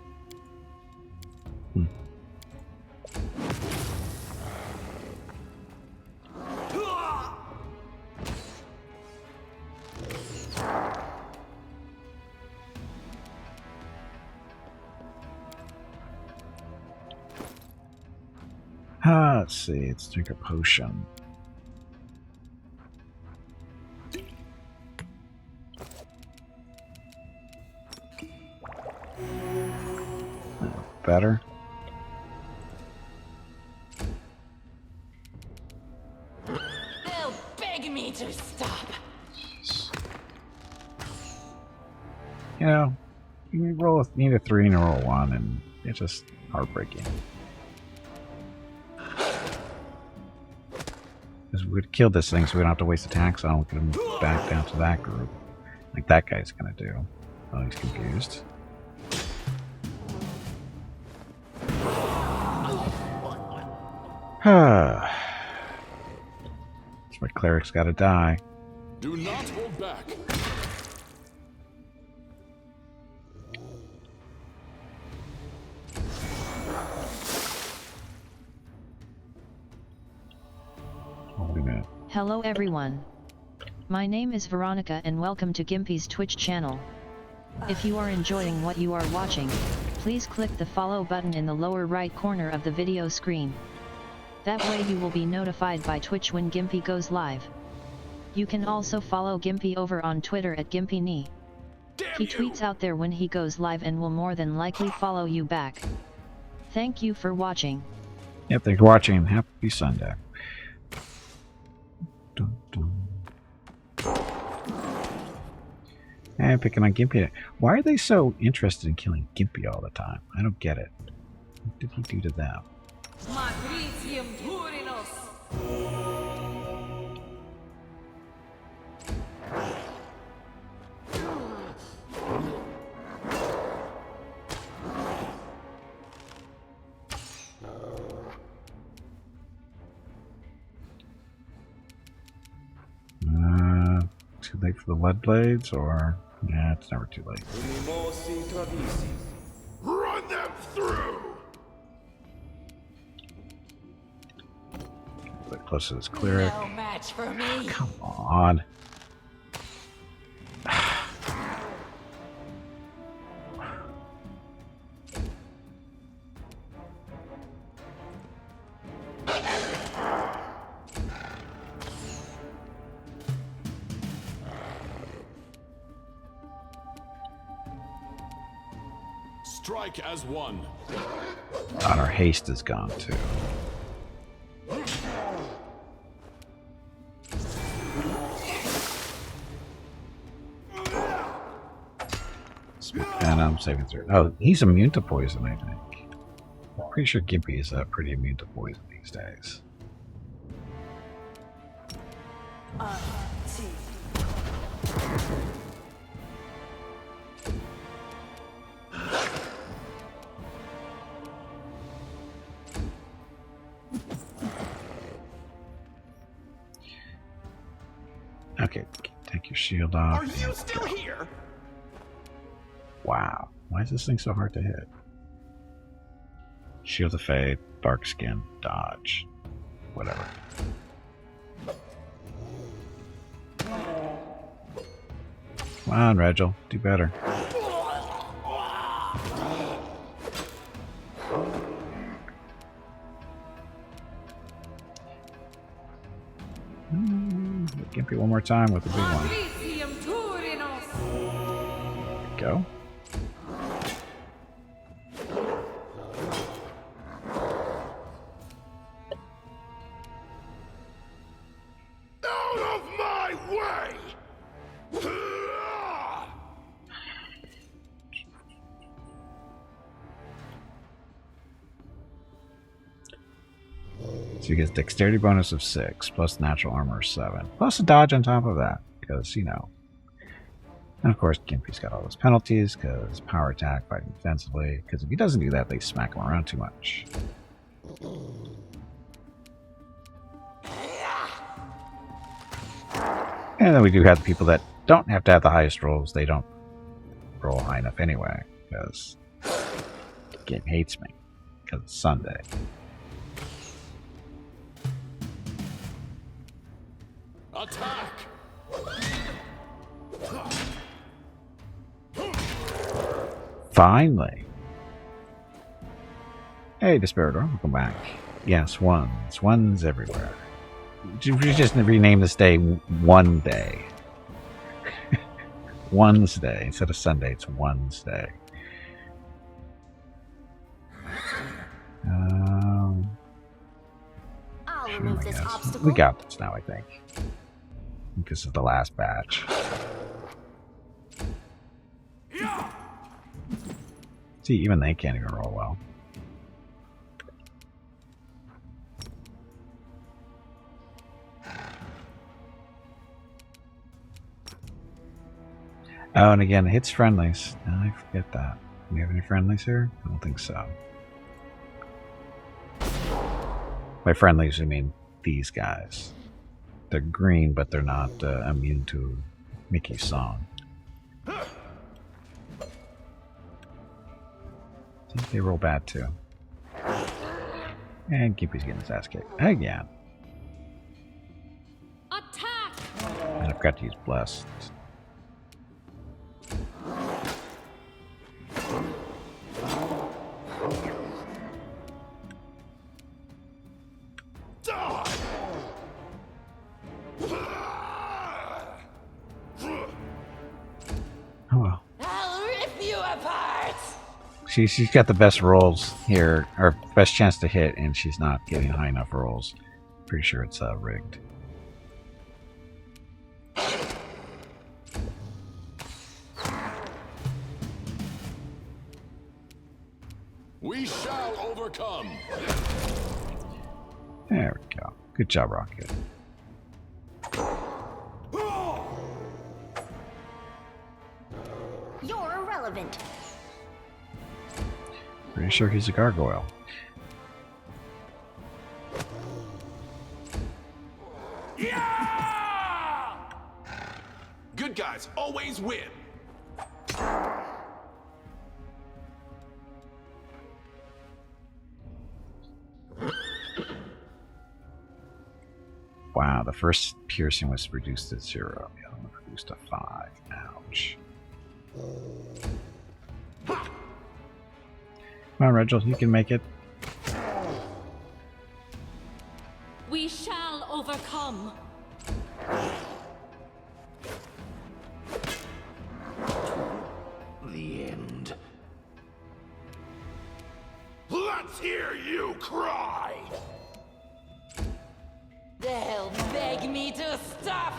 S1: Let's see, let's drink a potion. Better.
S9: They'll beg me to stop.
S1: Jeez. You know, you need a 3 and a roll 1, and it's just heartbreaking. Because we would kill this thing so we don't have to waste attacks on. We could move back down to that group. Like that guy's gonna do. Oh, he's confused. That's why cleric's gotta die.
S4: Do not hold back.
S6: Hello everyone. My name is Veronica and welcome to Gimpy's Twitch channel. If you are enjoying what you are watching, please click the follow button in the lower right corner of the video screen. That way you will be notified by Twitch when Gimpy goes live. You can also follow Gimpy over on Twitter at GimpyKnee. He tweets out there when he goes live and will more than likely follow you back. Thank you for watching.
S1: Yep, thanks for watching. Happy Sunday. Dun, dun. And picking on Gimpy. Why are they so interested in killing Gimpy all the time? I don't get it. What did he do to them?
S11: Magritium Turinos.
S1: Too late for the lead blades, or yeah, it's never too late.
S7: Run them through!
S1: A bit close to this cleric.
S11: No match for me.
S1: Come on.
S4: Strike as one.
S1: God, our haste is gone too. Venom, saving through. Oh, he's immune to poison, I think. I'm pretty sure Gimpy is pretty immune to poison these days. Okay, take your shield off.
S10: Are you still here?
S1: Wow, why is this thing so hard to hit? Shield of Fate, Dark Skin, Dodge, whatever. Come on, Regil, do better. Gimpy one more time with the big one. There we go.
S7: Out of my way!
S1: So he gets dexterity bonus of 6, plus natural armor of 7, plus a dodge on top of that, because, you know. And of course, Gimpy's got all those penalties, because power attack, fighting defensively, because if he doesn't do that, they smack him around too much. And then we do have the people that don't have to have the highest rolls, they don't roll high enough anyway, because the game hates me, because it's Sunday.
S4: Attack!
S1: Finally. Hey, Desperator, welcome back. Yes, ones. Ones everywhere. You just rename this day One Day. One's Day. Instead of Sunday, it's One's Day.
S9: I'll remove this obstacle.
S1: We got this now, I think. This is the last batch. See, even they can't even roll well. Oh, and again, it hits friendlies. Oh, I forget that. Do we have any friendlies here? I don't think so. By friendlies, I mean these guys. They're green, but they're not immune to Mickey's song. They roll bad too. And Gimpy's getting his ass kicked again.
S5: Attack!
S1: And I forgot to use Blessed. Oh well.
S11: I'll rip you apart.
S1: She's got the best rolls here, or best chance to hit, and she's not getting high enough rolls. Pretty sure it's rigged.
S4: We shall overcome.
S1: There we go. Good job, Rocket.
S9: You're irrelevant.
S1: Pretty sure he's a gargoyle.
S10: Good guys always win.
S1: Wow, the first piercing was reduced to 0. The other one reduced to 5. Ouch. Come on, Reginald, you can make it.
S5: We shall overcome.
S8: The end.
S10: Let's hear you cry.
S11: They'll beg me to stop.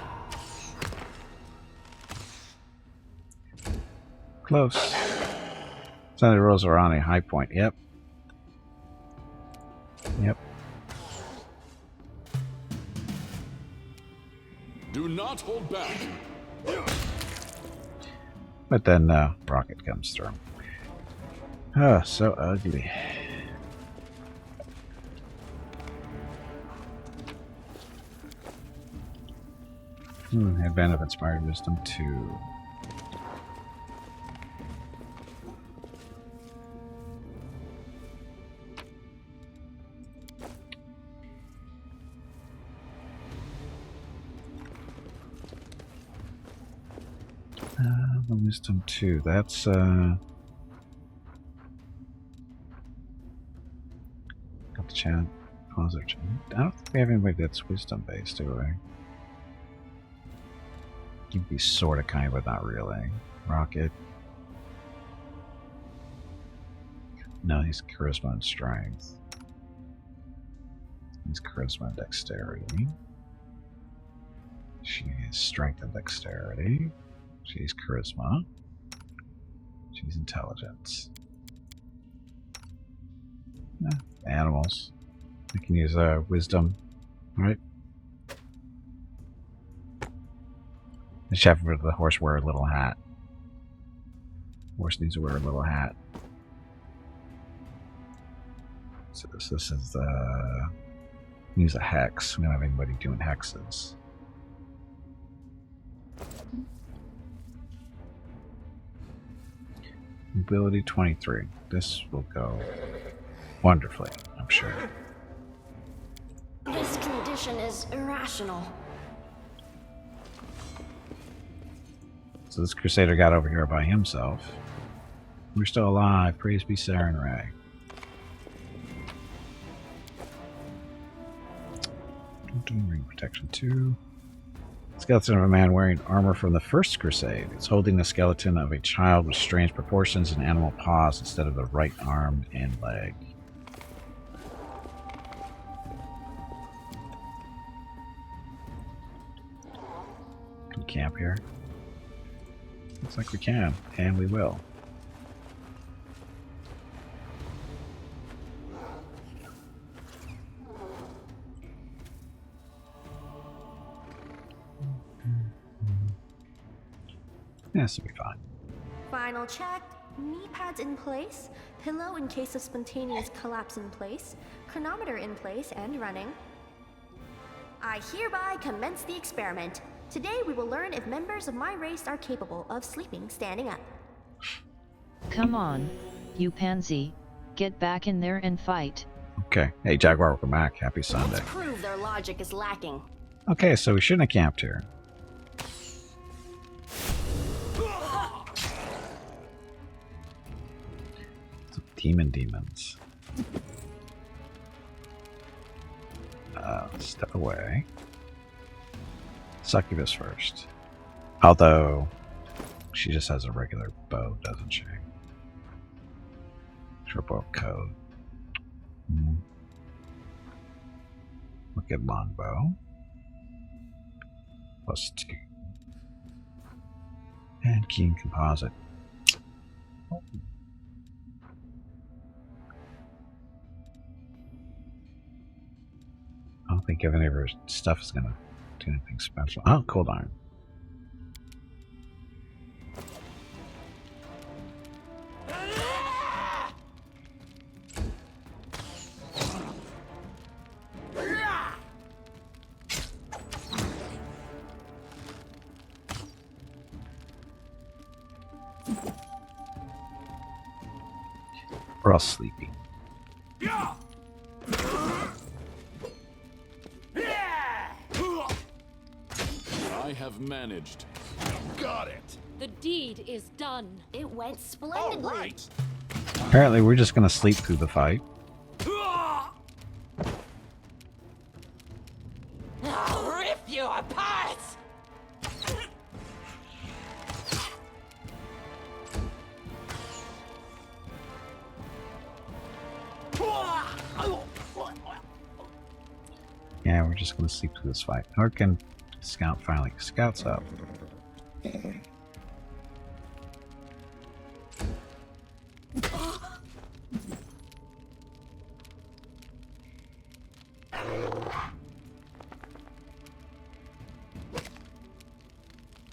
S1: Close. Senator Rosa are on a high point. Yep. Yep.
S4: Do not hold back.
S1: But then rocket comes through. Oh, so ugly. Advent of Inspired Wisdom 2. The Wisdom 2, that's got the chat. Positive chat. I don't think we have anybody that's wisdom based, do we? Gimpy sort of, kind, but not really. Rocket. No, he's charisma and strength. He's charisma and dexterity. She is strength and dexterity. She's charisma. She's intelligence. Animals. We can use wisdom, right? The shepherd of the horse wear a little hat. Horse needs to wear a little hat. So this is use a hex. We don't have anybody doing hexes. Ability 23. This will go wonderfully, I'm sure.
S9: This condition is irrational.
S1: So this Crusader got over here by himself. We're still alive. Praise be Saren Ray. Ring protection 2. Skeleton of a man wearing armor from the first Crusade. It's holding the skeleton of a child with strange proportions and animal paws instead of the right arm and leg. Can we camp here? Looks like we can, and we will. Yeah, this will be fine.
S13: Final check. Knee pads in place. Pillow in case of spontaneous collapse in place. Chronometer in place and running. I hereby commence the experiment. Today we will learn if members of my race are capable of sleeping standing up.
S6: Come on, you pansy. Get back in there and fight.
S1: Okay. Hey, Jaguar, welcome back. Happy Sunday.
S9: Let's prove their logic is lacking.
S1: Okay, so we shouldn't have camped here. Demons. Step away. Succubus first. Although, she just has a regular bow, doesn't she? Short bow code. Look at longbow. +2. And keen composite. Oh. I don't think any of her stuff is gonna do anything special. Oh, cold iron. We're all sleepy.
S4: I have managed.
S10: Got it.
S5: The deed is done.
S9: It went splendidly.
S10: All right.
S1: Apparently, we're just going to sleep through the fight.
S11: I'll rip you apart!
S1: Yeah, we're just going to sleep through this fight. Or can Scout finally scouts up?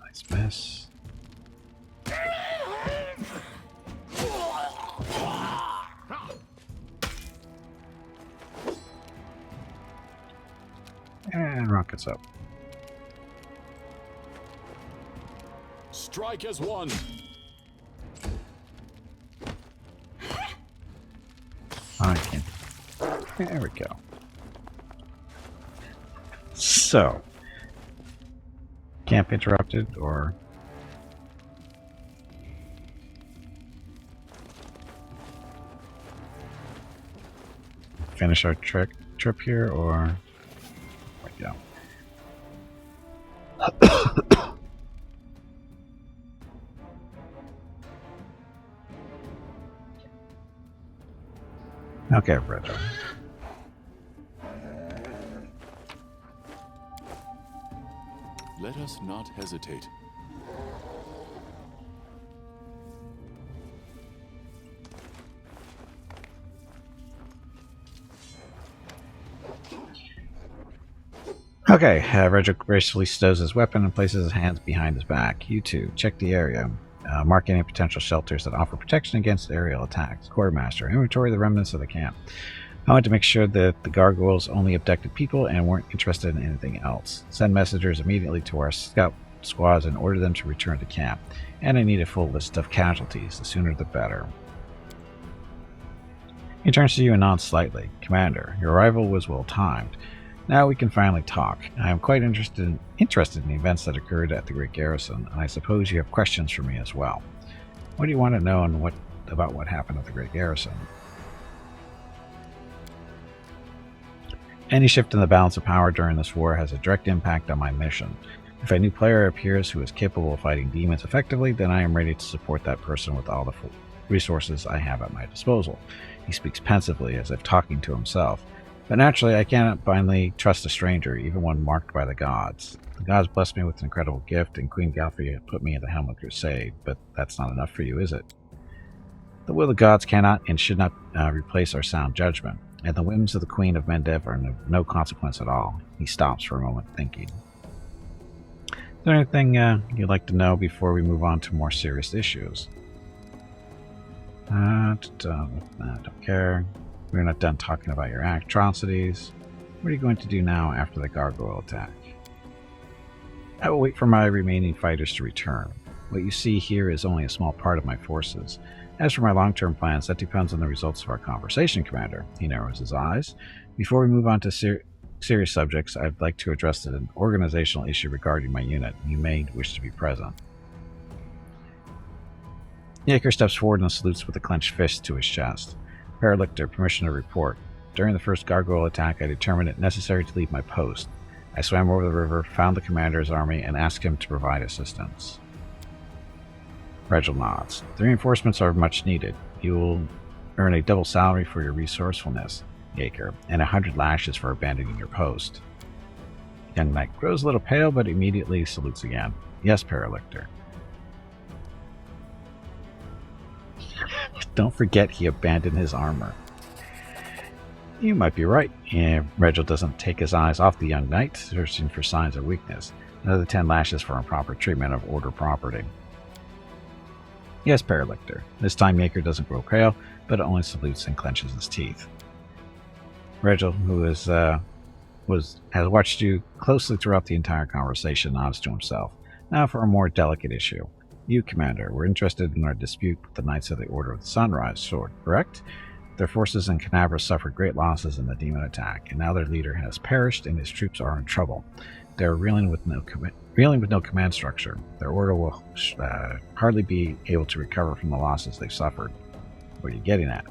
S1: Nice miss. And rockets up.
S4: Strike as one.
S1: I can. There we go. So, camp interrupted, or finish our trip here, or there we go. Okay, brother.
S4: Let us not hesitate.
S1: Okay, Redrick gracefully stows his weapon and places his hands behind his back. You two, check the area. Mark any potential shelters that offer protection against aerial attacks. Quartermaster, inventory the remnants of the camp. I want to make sure that the gargoyles only abducted people and weren't interested in anything else. Send messengers immediately to our scout squads and order them to return to camp. And I need a full list of casualties. The sooner the better. He turns to you and nods slightly. Commander, your arrival was well timed. Now we can finally talk. I am quite interested in the events that occurred at the Great Garrison, and I suppose you have questions for me as well. What do you want to know and about what happened at the Great Garrison? Any shift in the balance of power during this war has a direct impact on my mission. If a new player appears who is capable of fighting demons effectively, then I am ready to support that person with all the resources I have at my disposal. He speaks pensively, as if talking to himself. But naturally, I cannot blindly trust a stranger, even one marked by the gods. The gods blessed me with an incredible gift, and Queen Galfrey put me in the helm of Crusade, but that's not enough for you, is it? The will of the gods cannot and should not replace our sound judgment, and the whims of the Queen of Mendev are of no consequence at all. He stops for a moment, thinking. Is there anything you'd like to know before we move on to more serious issues? I don't care. We're not done talking about your atrocities. What are you going to do now after the gargoyle attack? I will wait for my remaining fighters to return. What you see here is only a small part of my forces. As for my long-term plans, that depends on the results of our conversation, Commander. He narrows his eyes. Before we move on to serious subjects, I'd like to address an organizational issue regarding my unit. You may wish to be present. Yaker steps forward and salutes with a clenched fist to his chest. Paralictor, permission to report. During the first gargoyle attack, I determined it necessary to leave my post. I swam over the river, found the commander's army, and asked him to provide assistance. Regil nods. The reinforcements are much needed. You will earn a double salary for your resourcefulness, Yaker, and 100 lashes for abandoning your post. Young Knight grows a little pale, but immediately salutes again. Yes, Paralictor. Don't forget he abandoned his armor. You might be right. Regil doesn't take his eyes off the young knight, searching for signs of weakness. Another 10 lashes for improper treatment of order property. Yes, Paralictor. This time Yaker doesn't grow pale, but only salutes and clenches his teeth. Regil, who has watched you closely throughout the entire conversation, nods to himself. Now for a more delicate issue. You, Commander, were interested in our dispute with the Knights of the Order of the Sunrise Sword, correct? Their forces in Canabra suffered great losses in the demon attack, and now their leader has perished and his troops are in trouble. They are reeling with no command structure. Their order will hardly be able to recover from the losses they've suffered. What are you getting at?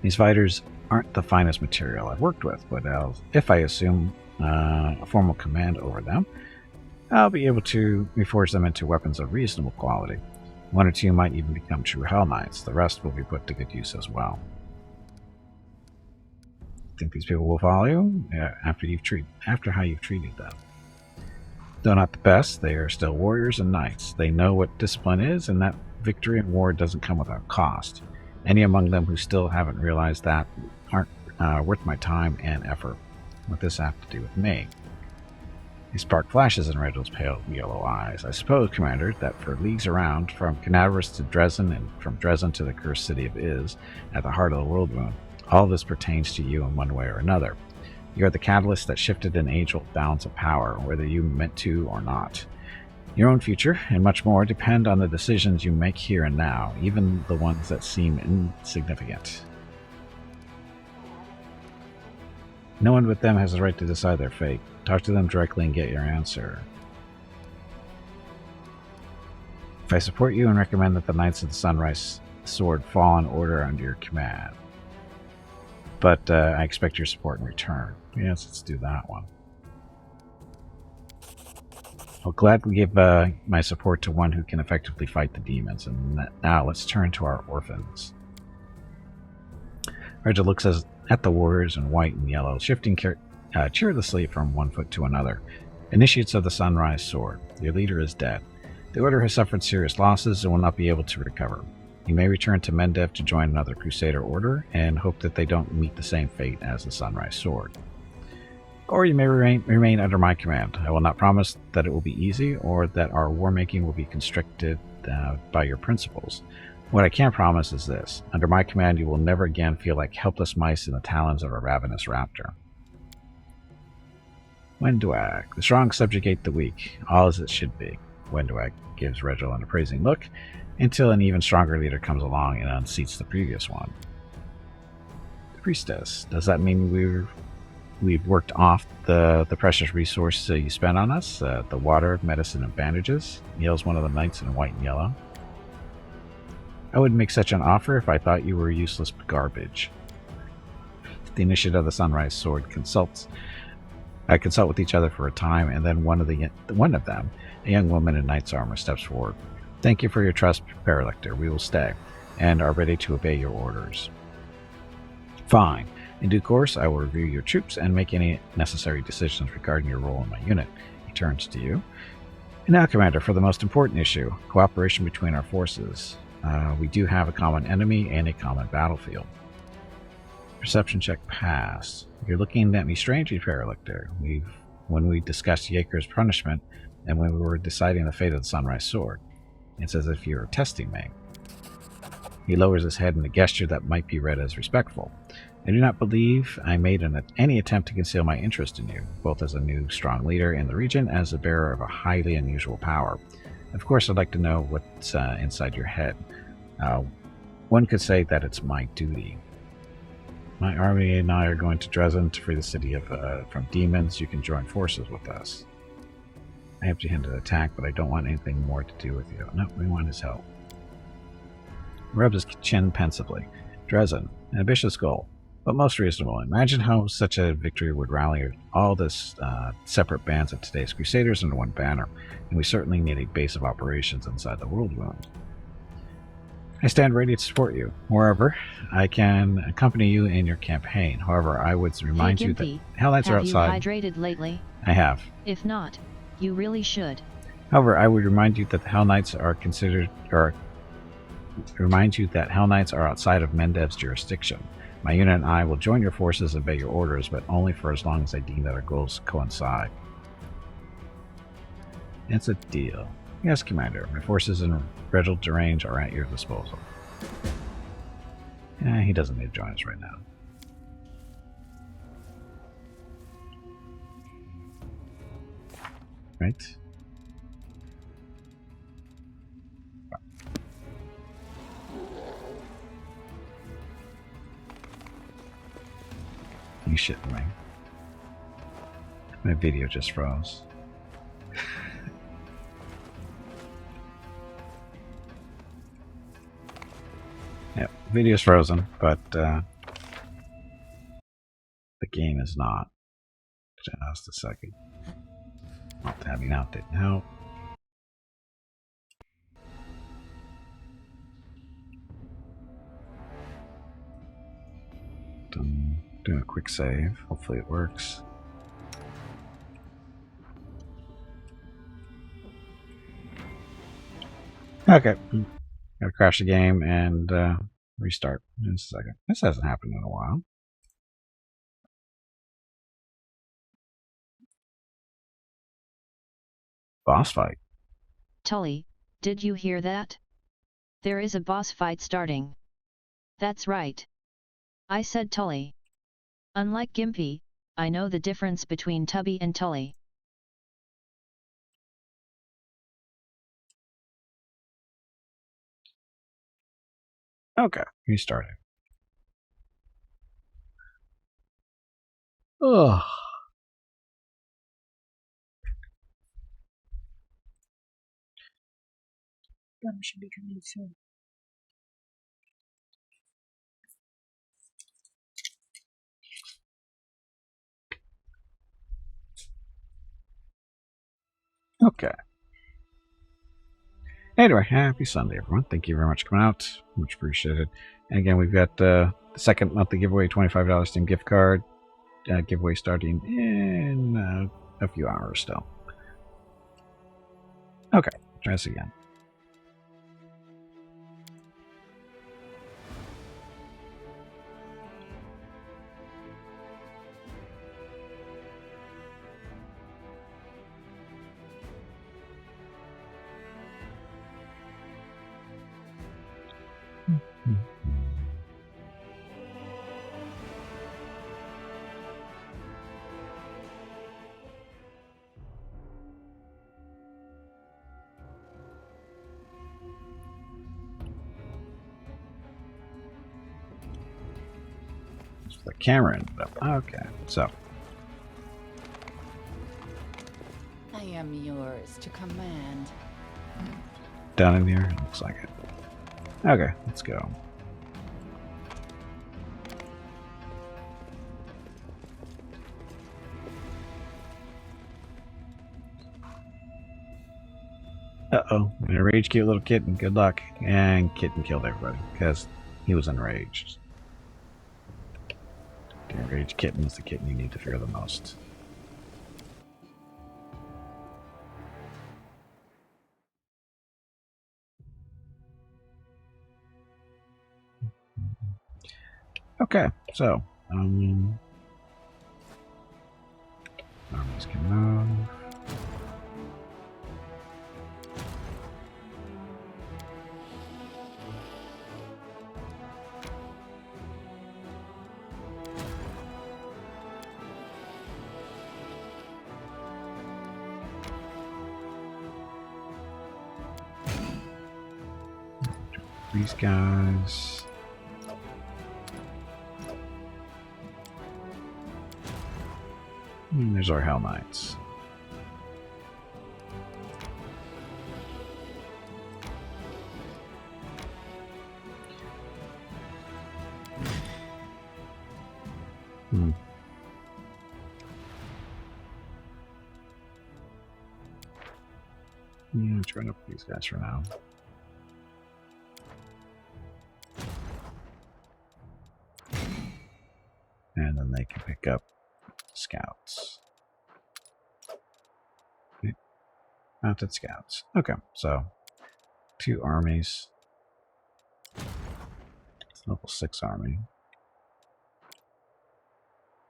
S1: These fighters aren't the finest material I've worked with, but if I assume a formal command over them, I'll be able to reforge them into weapons of reasonable quality. One or two might even become true Hell Knights. The rest will be put to good use as well. Think these people will follow you after how you've treated them? Though not the best, they are still warriors and knights. They know what discipline is, and that victory in war doesn't come without cost. Any among them who still haven't realized that aren't worth my time and effort. What does this have to do with me? A spark flashes in Reginald's pale yellow eyes. I suppose, Commander, that for leagues around, from Canaveras to Dresden, and from Dresden to the cursed city of Iz, at the heart of the world moon, all this pertains to you in one way or another. You are the catalyst that shifted an age-old balance of power, whether you meant to or not. Your own future, and much more, depend on the decisions you make here and now, even the ones that seem insignificant. No one but them has the right to decide their fate. Talk to them directly and get your answer. If I support you and recommend that the Knights of the Sunrise Sword fall in order under your command. But I expect your support in return. Yes, let's do that one. I'll gladly give my support to one who can effectively fight the demons. And now let's turn to our orphans. Reggie looks at the warriors in white and yellow, shifting cheerlessly from one foot to another. Initiates of the Sunrise Sword. Your leader is dead. The Order has suffered serious losses and will not be able to recover. You may return to Mendev to join another Crusader Order and hope that they don't meet the same fate as the Sunrise Sword. Or you may remain under my command. I will not promise that it will be easy or that our war-making will be constricted by your principles. What I can promise is this. Under my command, you will never again feel like helpless mice in the talons of a ravenous raptor. Wenduag. The strong subjugate the weak, all as it should be. Wenduag gives Regil an appraising look, until an even stronger leader comes along and unseats the previous one. The Priestess. Does that mean we've worked off the precious resource you spent on us? The water, medicine, and bandages? Yells one of the knights in white and yellow. I wouldn't make such an offer if I thought you were useless garbage. The Initiate of the Sunrise Sword consult with each other for a time, and then one of them, a young woman in knight's armor, steps forward. Thank you for your trust, Paralector. We will stay, and are ready to obey your orders. Fine. In due course, I will review your troops and make any necessary decisions regarding your role in my unit. He turns to you. And now, Commander, for the most important issue, cooperation between our forces. We do have a common enemy and a common battlefield. Perception check pass. You're looking at me strangely, Paralector. When we discussed Yeager's punishment, and when we were deciding the fate of the Sunrise Sword. It's as if you're testing me. He lowers his head in a gesture that might be read as respectful. I do not believe I made any attempt to conceal my interest in you, both as a new, strong leader in the region and as a bearer of a highly unusual power. Of course, I'd like to know what's inside your head. One could say that it's my duty. My army and I are going to Dresden to free the city from demons. You can join forces with us. I have to hinder attack, but I don't want anything more to do with you. No, we want his help. Rubs his chin pensively. Dresden, an ambitious goal, but most reasonable. Imagine how such a victory would rally all this separate bands of today's Crusaders under one banner, and we certainly need a base of operations inside the world wound. I stand ready to support you. Moreover, I can accompany you in your campaign. However, I would remind you that Hell Knights are outside.
S6: Have you hydrated lately?
S1: I have.
S6: If not, you really should.
S1: However, I would remind you that the Hell Knights are outside of Mendev's jurisdiction. My unit and I will join your forces and obey your orders, but only for as long as I deem that our goals coincide. It's a deal. Yes, Commander. My forces in Regil Derange are at your disposal. He doesn't need to join us right now. Right? You shitting me? My video just froze. Yep, video's frozen, but the game is not. Just a second. Not tabbing out didn't help. Doing a quick save. Hopefully it works. Okay. Gotta crash the game and restart in a second. This hasn't happened in a while. Boss fight.
S6: Tully, did you hear that? There is a boss fight starting. That's right. I said Tully. Unlike Gimpy, I know the difference between Tubby and Tully.
S1: Okay, restarting. Ugh.
S14: Should be coming soon.
S1: Okay. Anyway, happy Sunday, everyone. Thank you very much for coming out. Much appreciated. And again, we've got the second monthly giveaway, $25 Steam gift card. Giveaway starting in a few hours still. Okay, try this again. The camera ended up. Okay, so.
S2: I am yours to command.
S1: Down in here? Looks like it. Okay, let's go. Uh-oh. A rage cute little kitten. Good luck. And kitten killed everybody because he was enraged. The enraged kitten is the kitten you need to fear the most. Okay, so armies can move. These guys. And there's our Hell Knights. Yeah, I'm trying to put these guys for now. And then they can pick up scouts. Okay. Mounted scouts. Okay, so 2 armies. Level 6 army.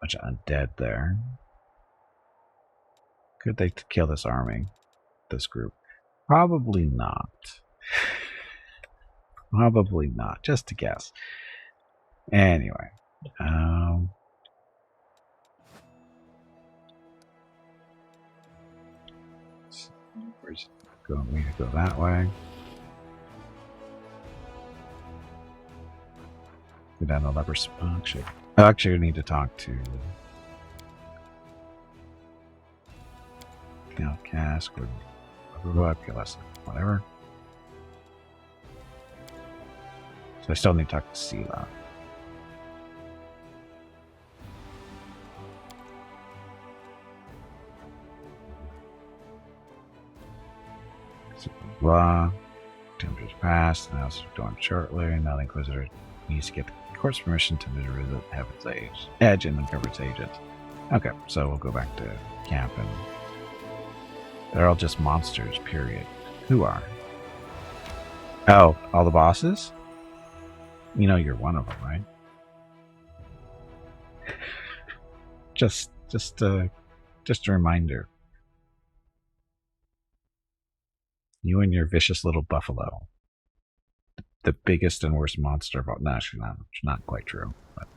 S1: Bunch of undead there. Could they kill this army? This group? Probably not. Probably not. Just to guess. Anyway. Where's going? We go that way. Go down the leper spawn. I actually need to talk to Cask or whatever. So I still need to talk to Sela. Blah. Temperatures passed. Now it's storm shortly. Now the Inquisitor needs to get the court's permission to visit Heaven's Edge and uncover its agents. Okay, so we'll go back to camp, and they're all just monsters, period. Who are? Oh, all the bosses? You know you're one of them, right? just a reminder. You and your vicious little buffalo. The biggest and worst monster of all. No, actually not quite true. But.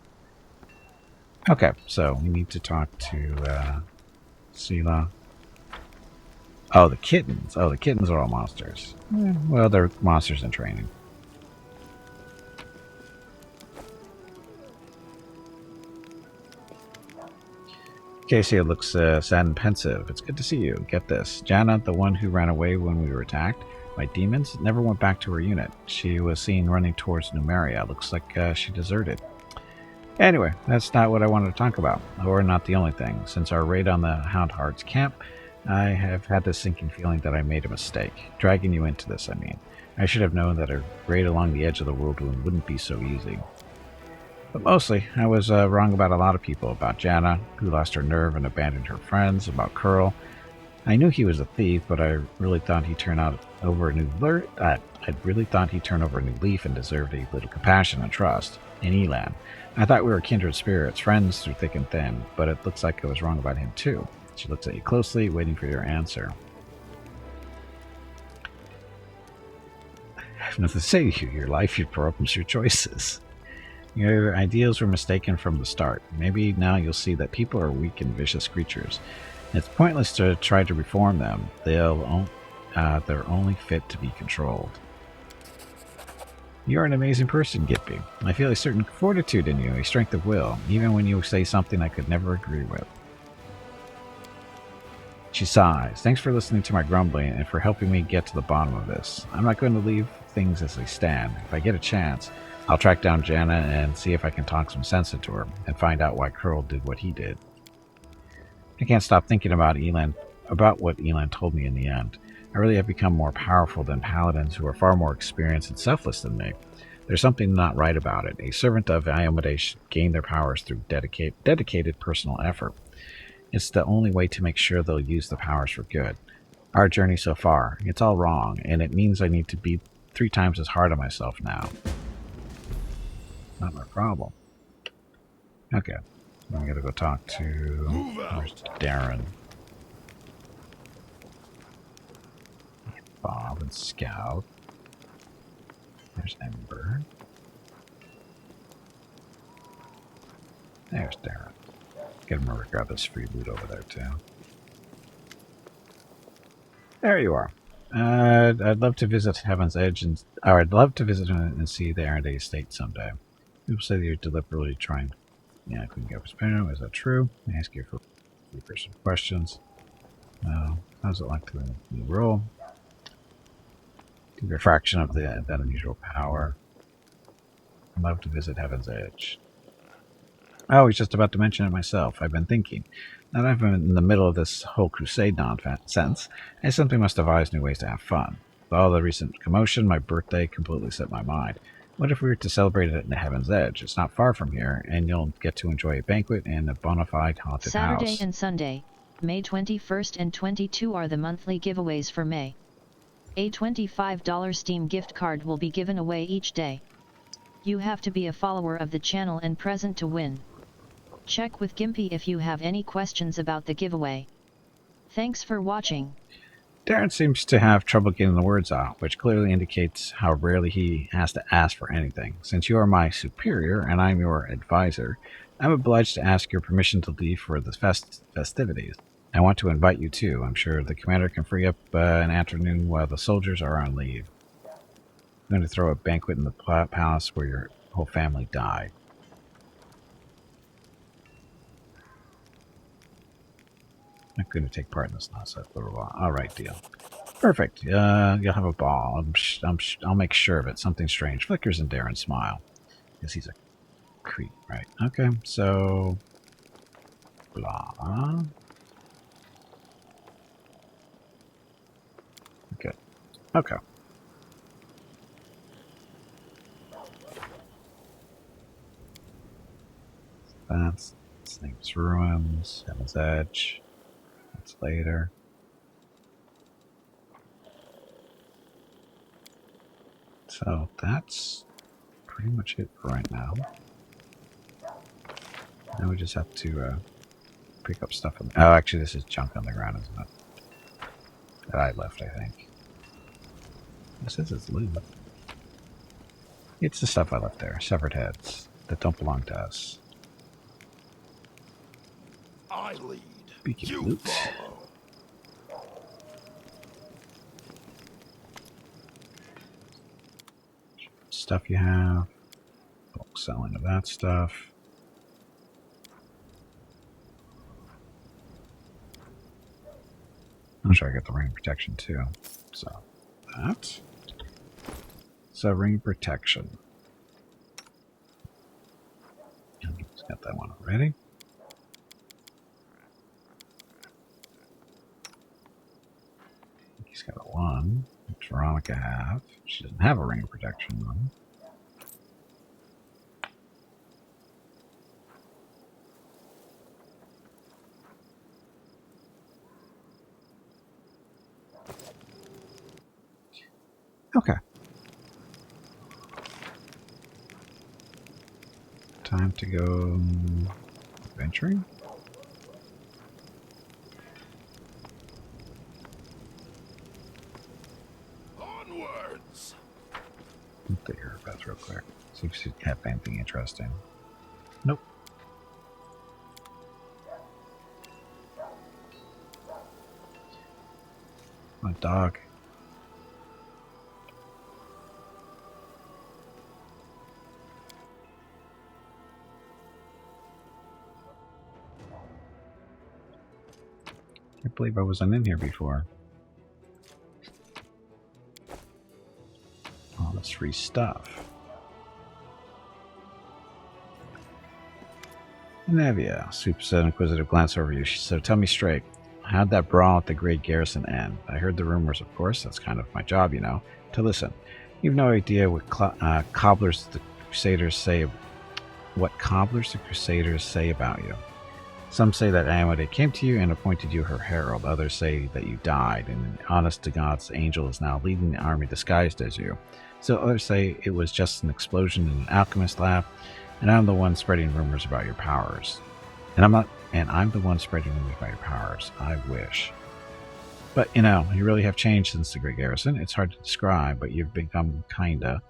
S1: Okay, so we need to talk to Sela. Oh, the kittens. Oh, the kittens are all monsters. Well, they're monsters in training. Casey looks sad and pensive. It's good to see you. Get this. Jana, the one who ran away when we were attacked by demons, never went back to her unit. She was seen running towards Numeria. Looks like she deserted. Anyway, that's not what I wanted to talk about. Or not the only thing. Since our raid on the Houndheart's camp, I have had this sinking feeling that I made a mistake. Dragging you into this, I mean. I should have known that a raid along the edge of the world wouldn't be so easy. But mostly, I was wrong about a lot of people. About Jana, who lost her nerve and abandoned her friends. About Curl. I knew he was a thief, but I really thought he'd turn over a new leaf and deserved a little compassion and trust. In Elan, I thought we were kindred spirits, friends through thick and thin, but it looks like I was wrong about him too. She looks at you closely, waiting for your answer. I have nothing to say to you. Your life, your problems, your choices. Your ideals were mistaken from the start. Maybe now you'll see that people are weak and vicious creatures. It's pointless to try to reform them. They're only fit to be controlled. You're an amazing person, Gimpy. I feel a certain fortitude in you, a strength of will, even when you say something I could never agree with. She sighs. Thanks for listening to my grumbling and for helping me get to the bottom of this. I'm not going to leave things as they stand. If I get a chance, I'll track down Jana and see if I can talk some sense into her and find out why Curl did what he did. I can't stop thinking about what Elan told me in the end. I really have become more powerful than paladins who are far more experienced and selfless than me. There's something not right about it. A servant of Iomedae should gain their powers through dedicated personal effort. It's the only way to make sure they'll use the powers for good. Our journey so far, it's all wrong, and it means I need to be 3 times as hard on myself now. Not my problem. Okay. I'm gonna go talk to Darren. Bob and Scout. There's Ember. There's Darren. Get him to grab this free loot over there too. There you are. I'd love to visit Heaven's Edge, or I'd love to visit and see the Aaronday estate someday. People say that you're deliberately trying. Yeah, I couldn't get up his pen. Is that true? I ask you for some questions. How's it like to the new role? Give you a fraction of that unusual power. I'd love to visit Heaven's Edge. I was just about to mention it myself. I've been thinking. Now that I've been in the middle of this whole Crusade nonsense, I simply must devise new ways to have fun. With all the recent commotion, my birthday completely set my mind. What if we were to celebrate it in the Heaven's Edge? It's not far from here, and you'll get to enjoy a banquet and a bona fide haunted house.
S6: Saturday and Sunday, May 21st and 22 are the monthly giveaways for May. A $25 Steam gift card will be given away each day. You have to be a follower of the channel and present to win. Check with Gimpy if you have any questions about the giveaway. Thanks for watching.
S1: Darren seems to have trouble getting the words out, which clearly indicates how rarely he has to ask for anything. Since you are my superior and I'm your advisor, I'm obliged to ask your permission to leave for the festivities. I want to invite you too. I'm sure the commander can free up an afternoon while the soldiers are on leave. I'm going to throw a banquet in the palace where your whole family died. Not going to take part in this nonsense. Blah, blah, blah. All right, deal. Perfect. You'll have a ball. I'll make sure of it. Something strange flickers in Darren's smile. Guess he's a creep, right? Okay, so blah. Good. Okay. That's Snape's Ruins, Heaven's Edge. That's later. So that's pretty much it for right now. Now we just have to pick up stuff. Oh, actually, this is junk on the ground, isn't it? That I left, I think. This is its loot. It's the stuff I left there. Severed heads that don't belong to us.
S10: I lead.
S1: Speaking of
S10: You
S1: loot.
S10: follow.
S1: Stuff you have. Bulk selling of that stuff. I'm sure I got the ring of protection too. So that. So ring of protection. He's got that one already. He's got a one, which Veronica have. She doesn't have a ring of protection though. Okay. Time to go adventuring.
S10: Onwards.
S1: Look at your path real quick. See if you have anything interesting. Nope. My dog. I can't believe I wasn't in here before. All this free stuff. Nevia sweeps an inquisitive glance over you. She said, "Tell me straight. How'd that brawl at the Great Garrison end? I heard the rumors, of course. That's kind of my job, you know, to listen. You've no idea what cobblers the Crusaders say. What cobblers the Crusaders say about you. Some say that Amade came to you and appointed you her herald. Others say that you died, and an honest-to-God's angel is now leading the army disguised as you. Still others say it was just an explosion in an alchemist lab, and I'm the one spreading rumors about your powers. And I'm the one spreading rumors about your powers. I wish. But, you know, you really have changed since the Great Garrison. It's hard to describe, but you've become kinda."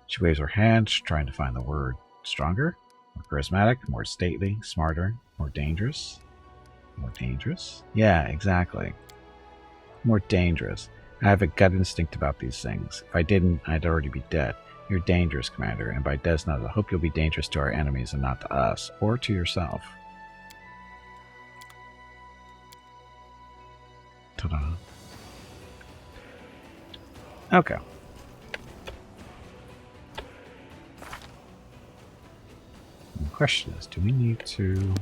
S1: She waves her hand, trying to find the word. Stronger? More charismatic? More stately? Smarter? More dangerous? More dangerous? Yeah, exactly. More dangerous. I have a gut instinct about these things. If I didn't, I'd already be dead. You're dangerous, Commander, and by Desna, I hope you'll be dangerous to our enemies and not to us, or to yourself. Ta-da. Okay. The question is, do we need to...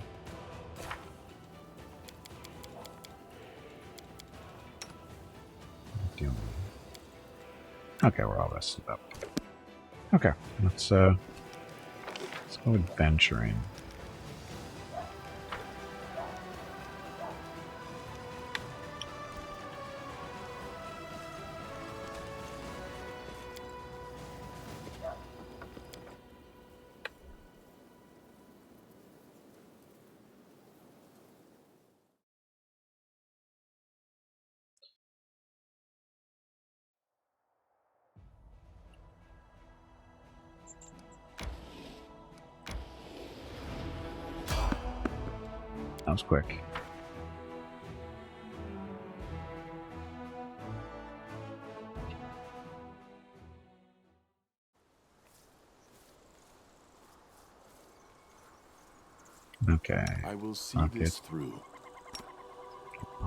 S1: Okay, we're all rested up. Okay, let's go adventuring. That was quick. Okay.
S10: I will see
S1: Okay.
S10: this through.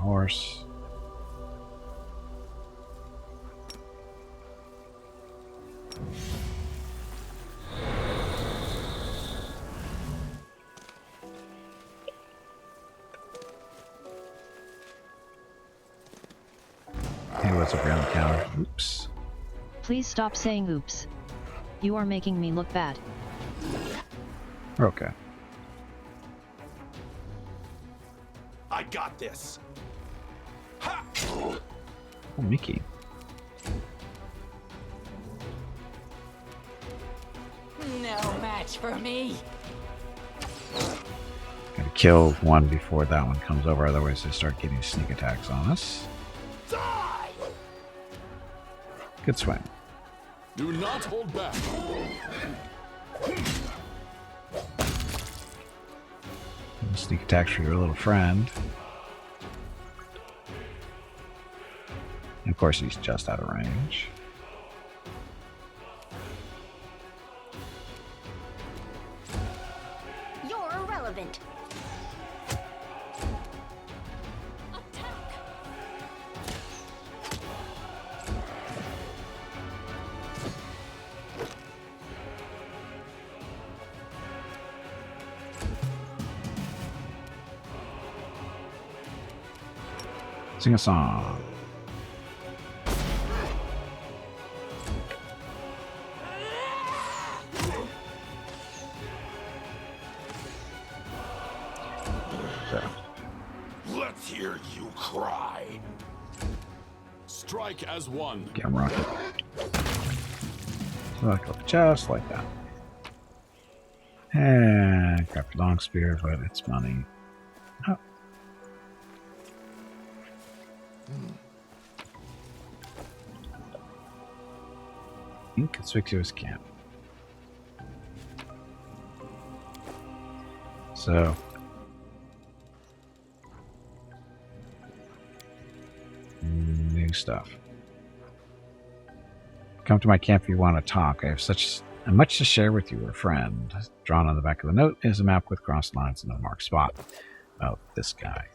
S1: horse. Hey, what's up around the counter? Oops.
S6: Please stop saying oops. You are making me look bad.
S1: Okay.
S10: I got this. Ha!
S1: Oh, Mickey.
S11: No match for me.
S1: Gotta kill one before that one comes over, otherwise they start getting sneak attacks on us.
S10: Die!
S1: Good swing.
S4: Do not hold back.
S1: Sneak attacks for your little friend. And of course, he's just out of range.
S9: You're irrelevant.
S1: Sing a song.
S10: Let's hear you cry.
S4: Strike as one.
S1: Get him rocket. Look up just like that. And grab your long spear, but it's money. Oh. Inconspicuous camp. So new stuff. Come to my camp if you want to talk. I have much to share with you, a friend. Drawn on the back of the note is a map with crossed lines and a marked spot. Oh, this guy.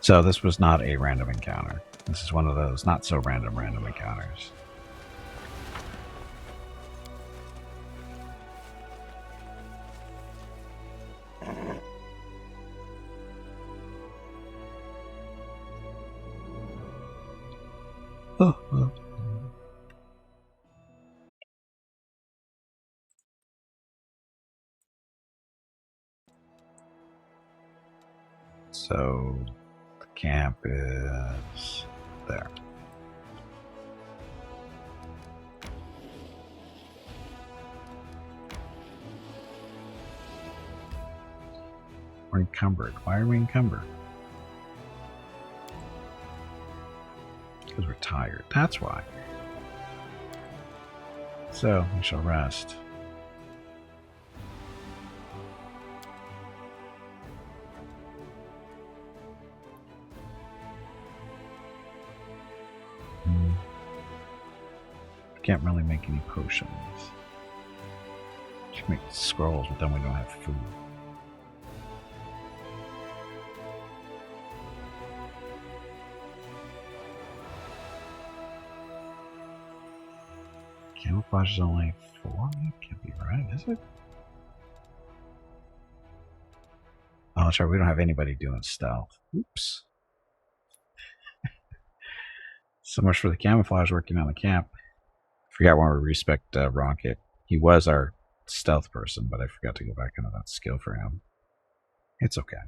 S1: So this was not a random encounter. This is one of those not so random encounters. Oh. So the camp is there. We're encumbered. Why are we encumbered? Because we're tired. That's why. So we shall rest. Can't really make any potions. You can make scrolls, but then we don't have food. Camouflage is only 4? That can't be right, is it? Oh, that's right, we don't have anybody doing stealth. Oops. So much for the camouflage working on the camp. Forgot when we respec Rocket. He was our stealth person, but I forgot to go back into that skill for him. It's okay.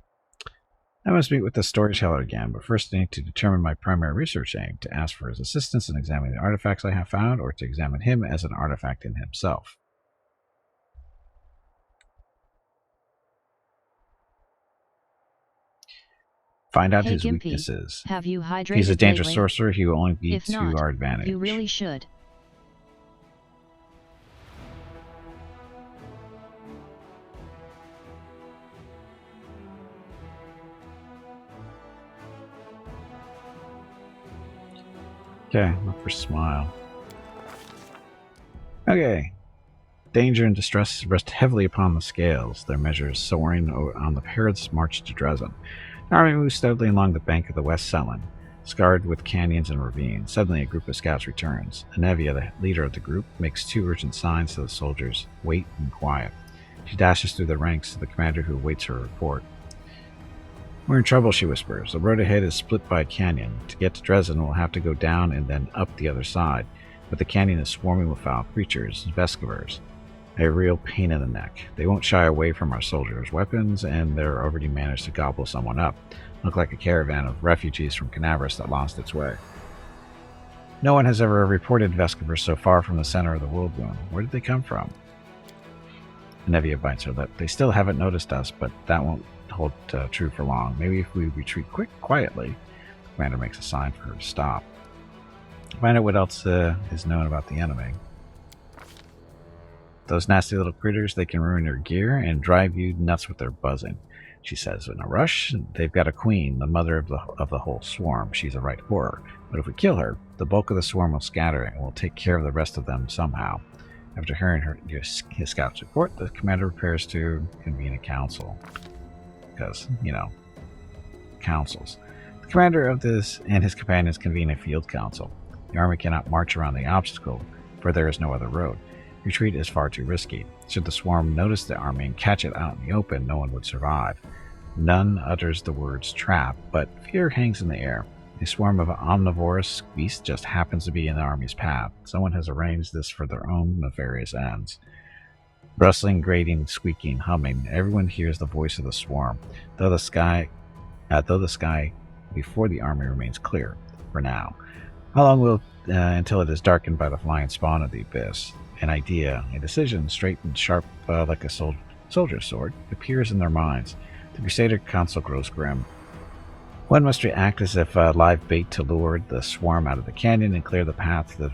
S1: I must meet with the storyteller again, but first I need to determine my primary research aim, to ask for his assistance in examining the artifacts I have found, or to examine him as an artifact in himself. Find out his
S6: Gimpy,
S1: weaknesses.
S6: Have you hydrated
S1: If he's a dangerous
S6: lately?
S1: sorcerer, he will only be
S6: If
S1: to
S6: not,
S1: our advantage.
S6: You really should.
S1: Okay, look for smile. Okay. Danger and distress rest heavily upon the scales, their measures soaring on the perilous march to Dresden. The army moves steadily along the bank of the West Selen, scarred with canyons and ravines. Suddenly, a group of scouts returns. Anevia, the leader of the group, makes 2 urgent signs to the soldiers: wait and quiet. She dashes through the ranks to the commander, who awaits her report. We're in trouble, she whispers. The road ahead is split by a canyon. To get to Dresden, we'll have to go down and then up the other side. But the canyon is swarming with foul creatures, Veskavers. A real pain in the neck. They won't shy away from our soldiers' weapons, and they're already managed to gobble someone up. Look like a caravan of refugees from Canavras that lost its way. No one has ever reported Veskavers so far from the center of the world wound. Where did they come from? Anevia bites her lip. They still haven't noticed us, but that won't hold true for long. Maybe if we retreat quietly. The commander makes a sign for her to stop. Find out what else is known about the enemy. Those nasty little critters, they can ruin your gear and drive you nuts with their buzzing, she says in a rush. They've got a queen, the mother of the whole swarm. She's a right horror. But if we kill her, the bulk of the swarm will scatter and we'll take care of the rest of them somehow. After hearing his scout's report, the commander prepares to convene a council. Because, councils. The commander of this and his companions convene a field council. The army cannot march around the obstacle, for there is no other road. Retreat is far too risky. Should the swarm notice the army and catch it out in the open, no one would survive. None utters the words trap, but fear hangs in the air. A swarm of omnivorous beasts just happens to be in the army's path. Someone has arranged this for their own nefarious ends. Rustling, grating, squeaking, humming, everyone hears the voice of the swarm, though the sky before the army remains clear, for now. How long will until it is darkened by the flying spawn of the abyss? An idea, a decision, straight and sharp like a soldier's sword, appears in their minds. The Crusader Council grows grim. One must react as if live bait to lure the swarm out of the canyon and clear the path to the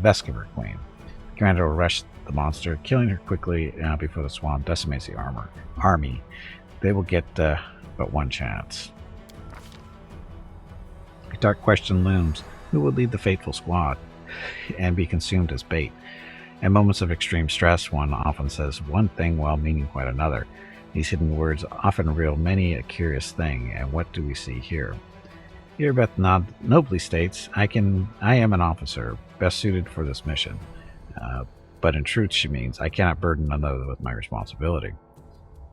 S1: Veskaver Queen. The commander will rush the monster, killing her quickly before the swarm decimates the army. They will get but one chance. A dark question looms. Who will lead the fateful squad and be consumed as bait? In moments of extreme stress, one often says one thing while meaning quite another. These hidden words often reveal many a curious thing, and what do we see here? Irbeth nobly states, I am an officer, best suited for this mission. But in truth, she means, I cannot burden another with my responsibility.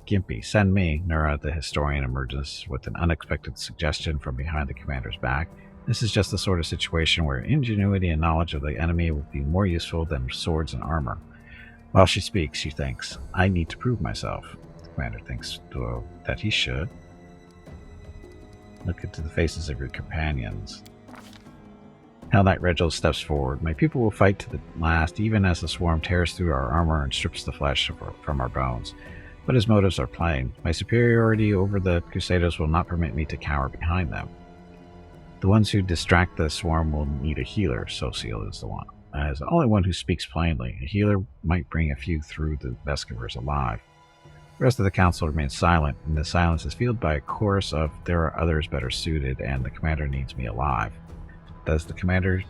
S1: Gimpy, send me. Nura, the historian, emerges with an unexpected suggestion from behind the commander's back. This is just the sort of situation where ingenuity and knowledge of the enemy will be more useful than swords and armor. While she speaks, she thinks, I need to prove myself. The commander thinks that he should. Look into the faces of your companions. Hell Knight Regil steps forward. My people will fight to the last, even as the swarm tears through our armor and strips the flesh from our bones. But his motives are plain. My superiority over the Crusaders will not permit me to cower behind them. The ones who distract the swarm will need a healer, Sociel is the one. As the only one who speaks plainly, a healer might bring a few through the Veskavers alive. The rest of the council remains silent, and the silence is filled by a chorus of, there are others better suited, and the commander needs me alive. Does the commander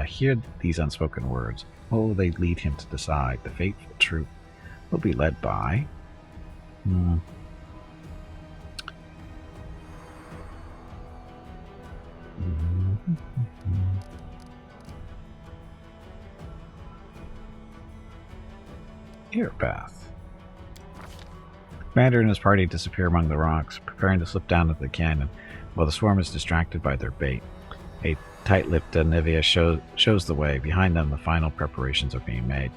S1: hear these unspoken words? What will they lead him to decide? The fateful troop will be led by... Earpath. The commander and his party disappear among the rocks, preparing to slip down into the canyon, while the swarm is distracted by their bait. A tight-lipped Nivea shows the way. Behind them, the final preparations are being made.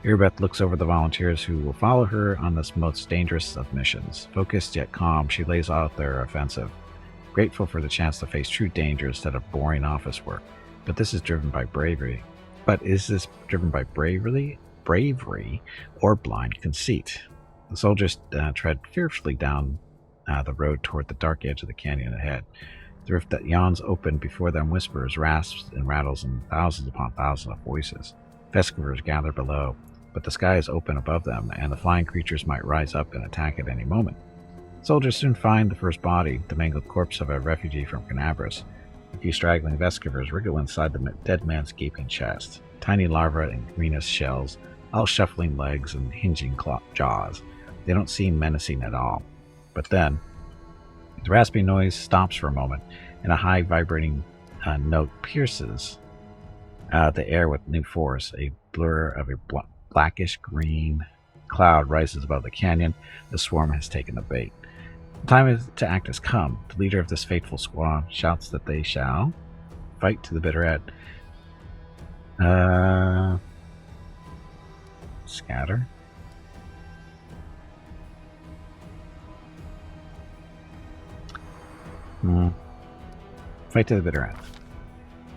S1: Irbeth looks over the volunteers who will follow her on this most dangerous of missions. Focused yet calm, she lays out their offensive, grateful for the chance to face true danger instead of boring office work. But this is driven by bravery. But is this driven by bravery or blind conceit? The soldiers tread fearfully down the road toward the dark edge of the canyon ahead. The rift that yawns open before them whispers, rasps, and rattles in thousands upon thousands of voices. Veskavers gather below, but the sky is open above them, and the flying creatures might rise up and attack at any moment. Soldiers soon find the first body, the mangled corpse of a refugee from Canavras. A few straggling Veskavers wriggle inside the dead man's gaping chest. Tiny larvae and greenest shells all shuffling legs and hinging jaws. They don't seem menacing at all. But then, the rasping noise stops for a moment, and a high vibrating note pierces the air with new force. A blur of a blackish green cloud rises above the canyon. The swarm has taken the bait. The time to act has come. The leader of this fateful squad shouts that they shall fight to the bitter end. Scatter. Fight to the bitter end.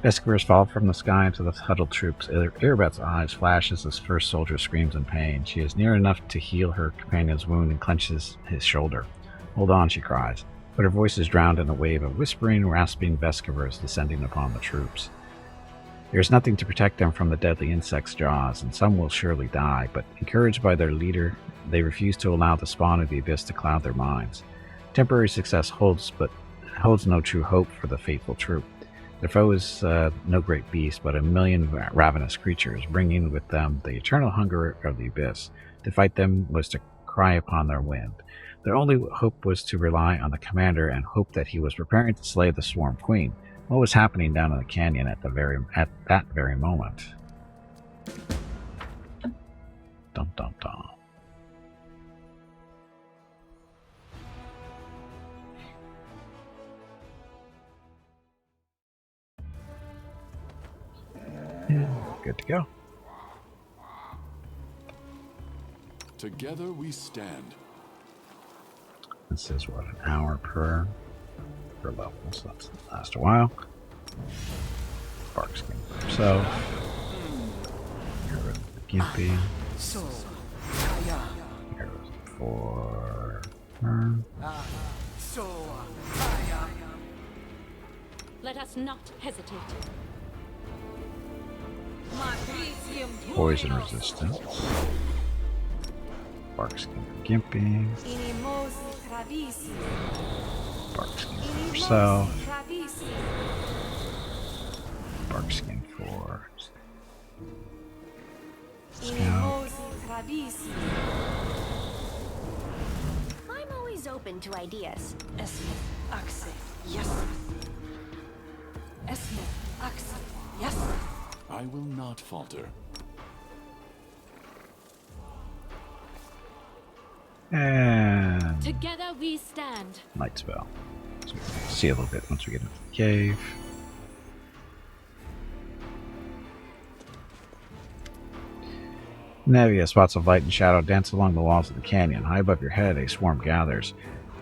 S1: Vescovers fall from the sky into the huddled troops. Irabet's eyes flash as this first soldier screams in pain. She is near enough to heal her companion's wound and clenches his shoulder. "Hold on," she cries, but her voice is drowned in a wave of whispering, rasping Vescovers descending upon the troops. There is nothing to protect them from the deadly insect's jaws, and some will surely die, but encouraged by their leader, they refuse to allow the spawn of the abyss to cloud their minds. Temporary success holds no true hope for the faithful troop. Their foe is no great beast, but a million ravenous creatures, bringing with them the eternal hunger of the abyss. To fight them was to cry upon their wind. Their only hope was to rely on the commander and hope that he was preparing to slay the Swarm Queen. What was happening down in the canyon at that very moment? Dum dum dum. Yeah, good to go.
S4: Together we stand.
S1: This is what, an hour per level, so that's last a while. Sparks can for himself. Get rid of the Gimpy. Get rid for her.
S5: Let us not hesitate.
S1: Poison resistance. Barkskin for Gimpy. Barkskin for herself. Barkskin for Scout.
S9: I'm always open to ideas.
S4: I will not falter.
S1: And
S5: together we stand.
S1: Light spell. So we can see a little bit once we get into the cave. Nevia, spots of light and shadow dance along the walls of the canyon. High above your head, a swarm gathers.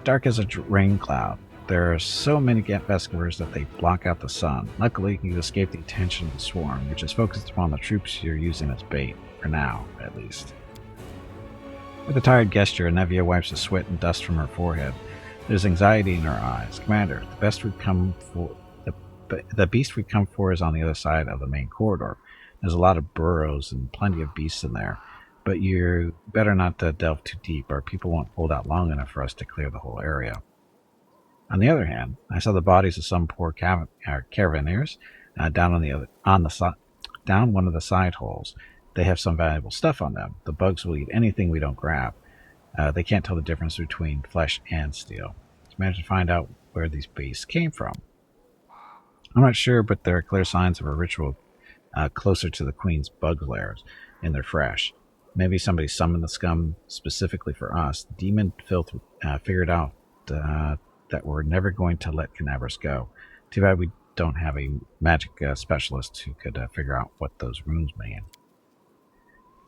S1: Dark as a rain cloud. There are so many Vescovers that they block out the sun. Luckily, you escape the attention of the swarm, which is focused upon the troops you're using as bait. For now, at least. With a tired gesture, Nevia wipes the sweat and dust from her forehead. There's anxiety in her eyes. Commander, the beast we've come for is on the other side of the main corridor. There's a lot of burrows and plenty of beasts in there, but you better not delve too deep, or people won't hold out long enough for us to clear the whole area. On the other hand, I saw the bodies of some poor caravaneers down one of the side holes. They have some valuable stuff on them. The bugs will eat anything we don't grab. They can't tell the difference between flesh and steel. Let's manage to find out where these beasts came from. I'm not sure, but there are clear signs of a ritual closer to the Queen's bug lairs, and they're fresh. Maybe somebody summoned the scum specifically for us. The demon filth figured out that we're never going to let Canavers go. Too bad we don't have a magic specialist who could figure out what those runes mean.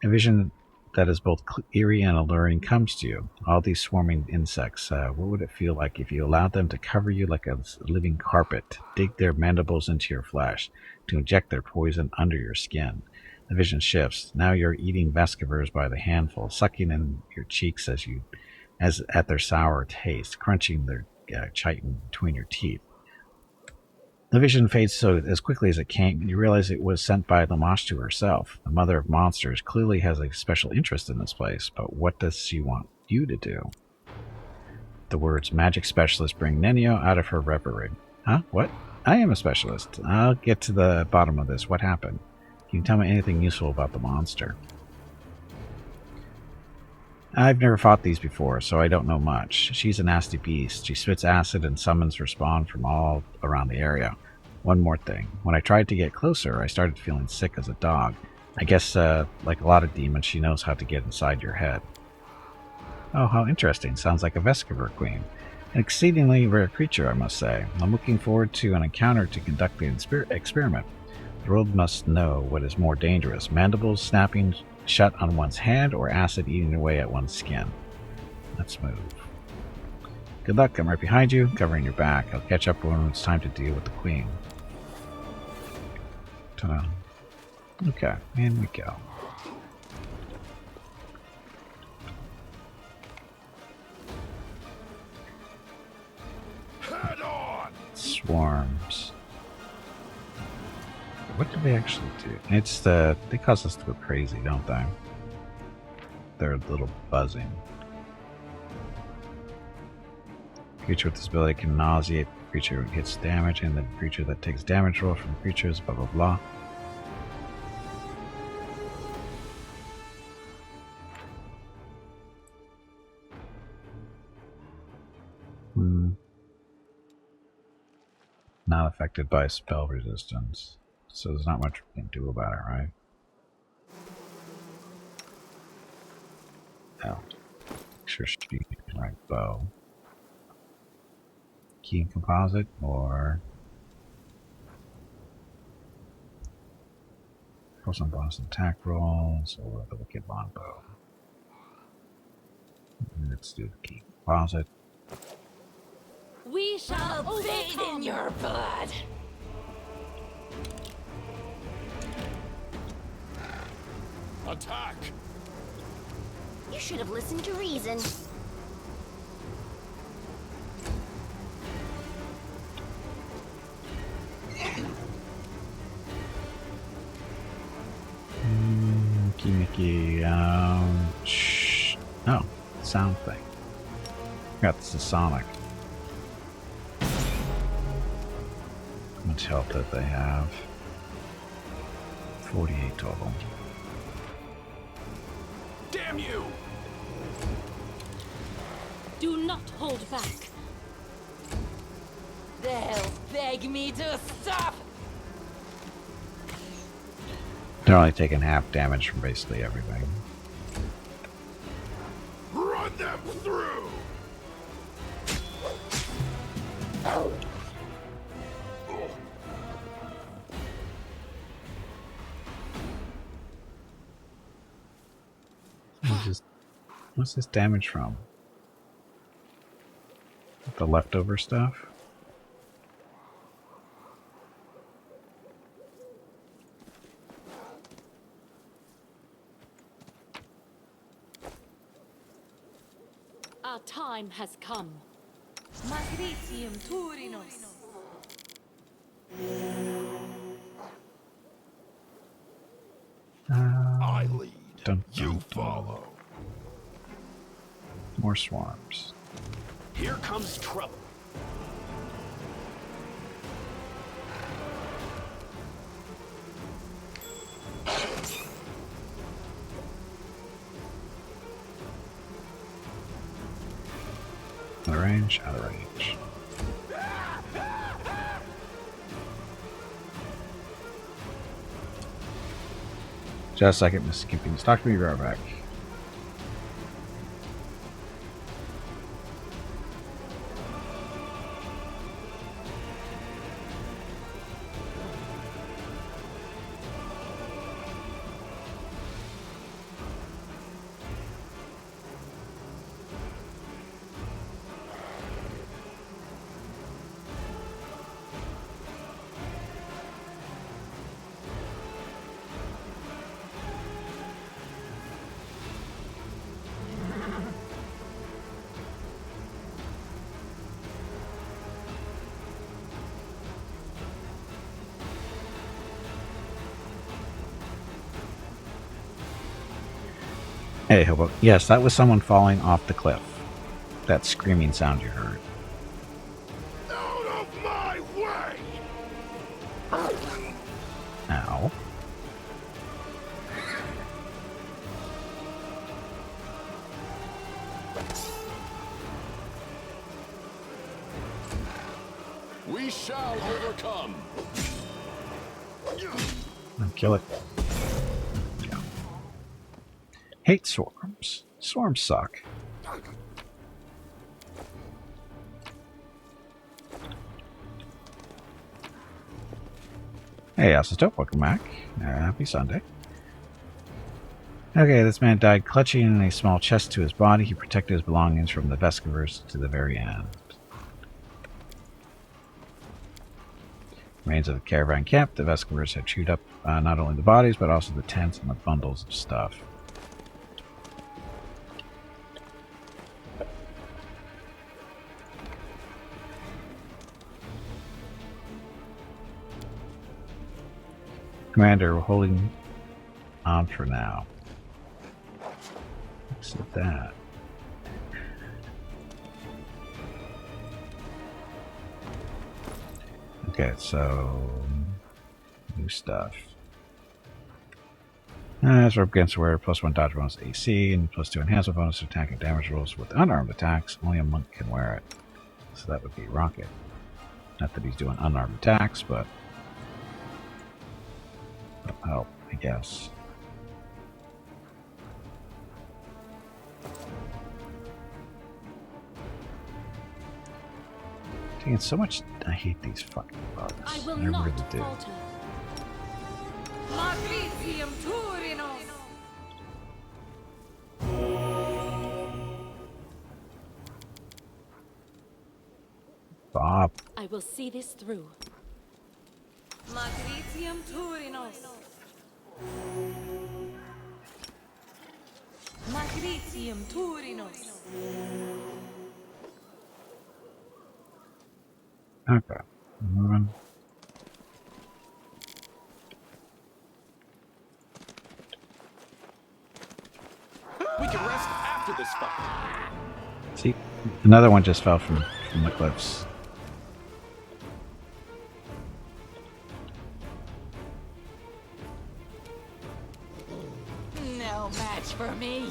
S1: A vision that is both eerie and alluring comes to you. All these swarming insects, what would it feel like if you allowed them to cover you like a living carpet, to dig their mandibles into your flesh, to inject their poison under your skin? The vision shifts. Now you're eating Vescovers by the handful, sucking in your cheeks as at their sour taste, crunching their chitin between your teeth. The vision fades so as quickly as it came, and you realize it was sent by Lamashtu herself. The mother of monsters clearly has a special interest in this place, but what does she want you to do? The words magic specialist bring Nenio out of her reverie. Huh? What? I am a specialist. I'll get to the bottom of this. What happened? Can you tell me anything useful about the monster? I've never fought these before, so I don't know much. She's a nasty beast. She spits acid and summons her spawn from all around the area. One more thing. When I tried to get closer, I started feeling sick as a dog. I guess, like a lot of demons, she knows how to get inside your head. Oh, how interesting. Sounds like a Vescover Queen. An exceedingly rare creature, I must say. I'm looking forward to an encounter to conduct the experiment. The world must know what is more dangerous, mandibles snapping shut on one's hand or acid eating away at one's skin. Let's move. Good luck, I'm right behind you, covering your back. I'll catch up when it's time to deal with the Queen. Ta-da. Okay, in we go.
S10: Head on!
S1: Swarms. What do they actually do? They cause us to go crazy, don't they? They're a little buzzing. Creature with this ability can nauseate the creature who gets damage, and the creature that takes damage roll from creatures, blah blah blah. Not affected by spell resistance. So there's not much we can do about it, right? Oh. Make sure she can right bow. Key and composite or roll some bonus attack rolls or the wicked longbow. Let's do the key composite.
S11: We shall bathe in your blood.
S4: Attack!
S9: You should have listened to reason.
S1: Mickey, shh. Oh, sound thing. Got this is Sonic. How much health that they have? 48 total.
S10: Damn you!
S5: Do not hold back.
S11: They'll beg me to stop.
S1: They're only taking half damage from basically everything.
S10: Run them through!
S1: What's this damage from? The leftover stuff?
S5: Our time has come. Magritium Turinos.
S10: I lead. You follow.
S1: More swarms.
S10: Here comes trouble.
S1: Out of range, out of range. Just a second, Mr. Gimpy. Talk to me right back. Hey, Hobo. Yes, that was someone falling off the cliff. That screaming sound you heard.
S10: Out of my way!
S1: Ow.
S4: overcome.
S1: Kill it. Yeah. Hate swarms. Swarms suck. Hey, Asatope, welcome back. Happy Sunday. Okay, this man died clutching a small chest to his body. He protected his belongings from the Vescavers to the very end. Remains of the caravan camp. The Vescavers had chewed up not only the bodies, but also the tents and the bundles of stuff. Commander, we're holding on for now. What's that? Okay, so new stuff. As we're against wear +1 dodge bonus AC and +2 enhancement bonus to attack and damage rolls with unarmed attacks. Only a monk can wear it. So that would be Rocket. Not that he's doing unarmed attacks, but that'll help, I guess. Dang, it's so much. I hate these fucking bugs.
S5: I will
S1: I
S5: not
S1: really do.
S5: falter. Magritium Turinos.
S1: Bob.
S5: I will see this through. Magritium Turinos. Magritium Turinos.
S1: Okay. Moving.
S10: We can rest after this fight.
S1: See, another one just fell from the cliffs.
S11: No match for me.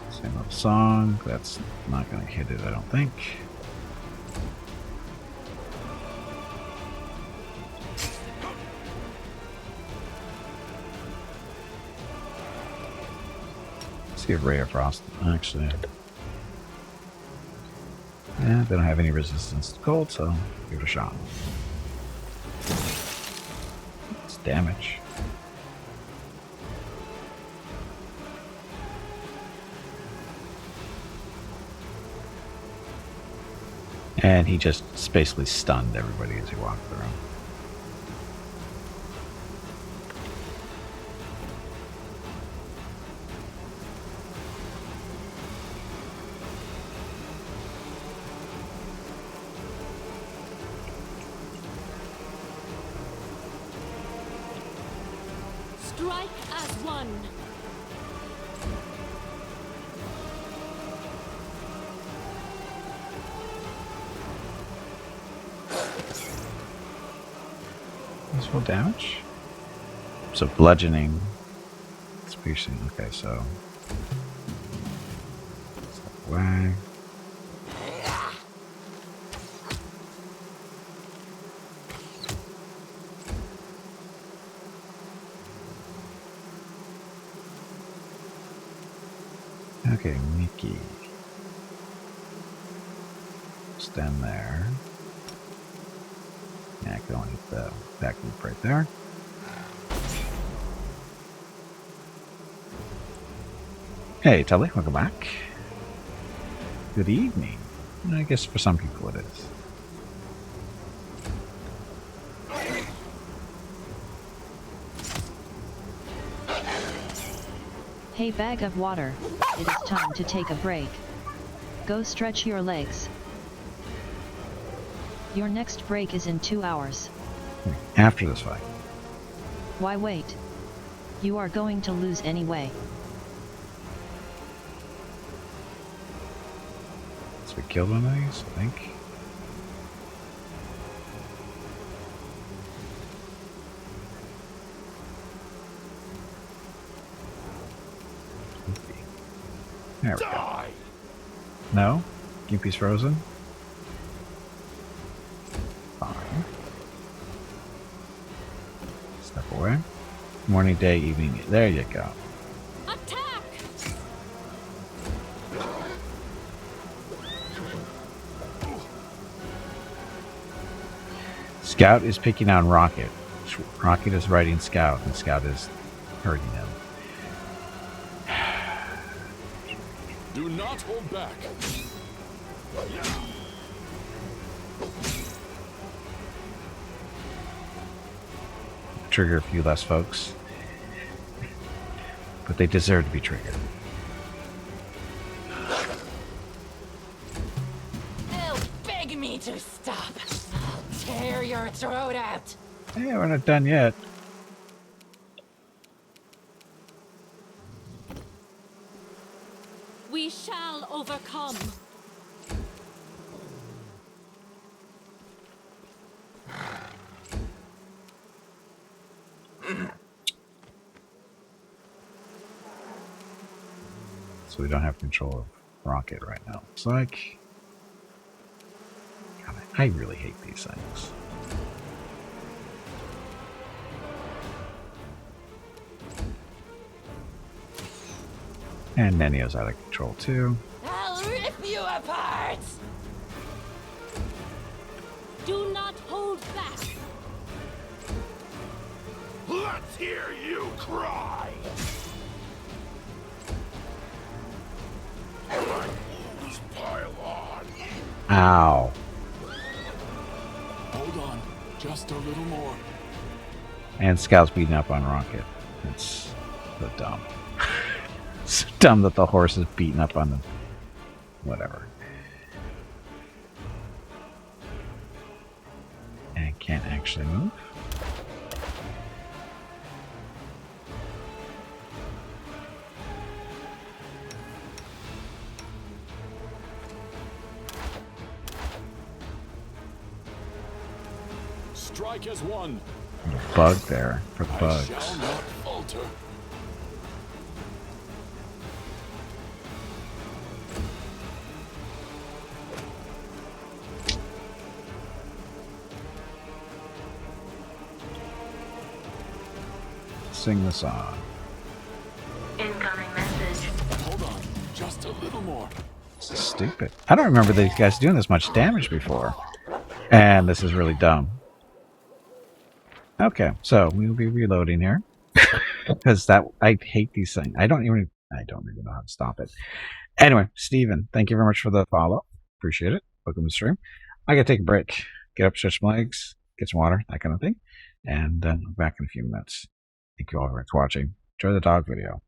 S1: Same old song. That's not going to hit it, I don't think. Let's get Ray of Frost. Actually, yeah, they don't have any resistance to cold, so give it a shot. It's damage. And he just basically stunned everybody as he walked through.
S5: Strike as one.
S1: That's full damage. So bludgeoning. It's piercing. Okay, so step away. Okay, Mickey. Stand there. Yeah, I can only hit the back loop right there. Hey, Tully, welcome back. Good evening. I guess for some people it is.
S6: Hey, bag of water, it is time to take a break. Go stretch your legs. Your next break is in 2 hours.
S1: After this fight.
S6: Why wait? You are going to lose anyway.
S1: So we killed one of these, I think. There we go. No? Gimpy's frozen? Fine. Step away. Morning, day, evening. There you go.
S5: Attack!
S1: Scout is picking on Rocket. Rocket is riding Scout, and Scout is hurting him.
S4: Do not hold back.
S1: Trigger a few less folks. But they deserve to be triggered.
S11: They'll beg me to stop. I'll tear your throat out.
S1: Hey, we're not done yet.
S5: We shall overcome.
S1: So we don't have control of Rocket right now. It's like... God, I really hate these things. And Nenio's out of control too.
S11: I'll rip you apart.
S5: Do not hold back.
S8: Let's hear you cry. Let's pile on.
S1: Ow.
S4: Hold on. Just a little more.
S1: And Scout's beating up on Rocket. It's so dumb. It's dumb that the horse is beating up on them. Whatever. And can't actually move.
S4: Strike as one.
S1: A bug there for the bugs.
S4: I shall not falter.
S1: Sing the song.
S5: Incoming message.
S4: Hold on. Just a little more.
S1: This is stupid. I don't remember these guys doing this much damage before. And this is really dumb. Okay, so we'll be reloading here. Because I hate these things. I don't even know how to stop it. Anyway, Steven, thank you very much for the follow. Appreciate it. Welcome to the stream. I gotta take a break. Get up, stretch my legs, get some water, that kind of thing. And I'm back in a few minutes. Thank you all very much for watching. Enjoy the dog video.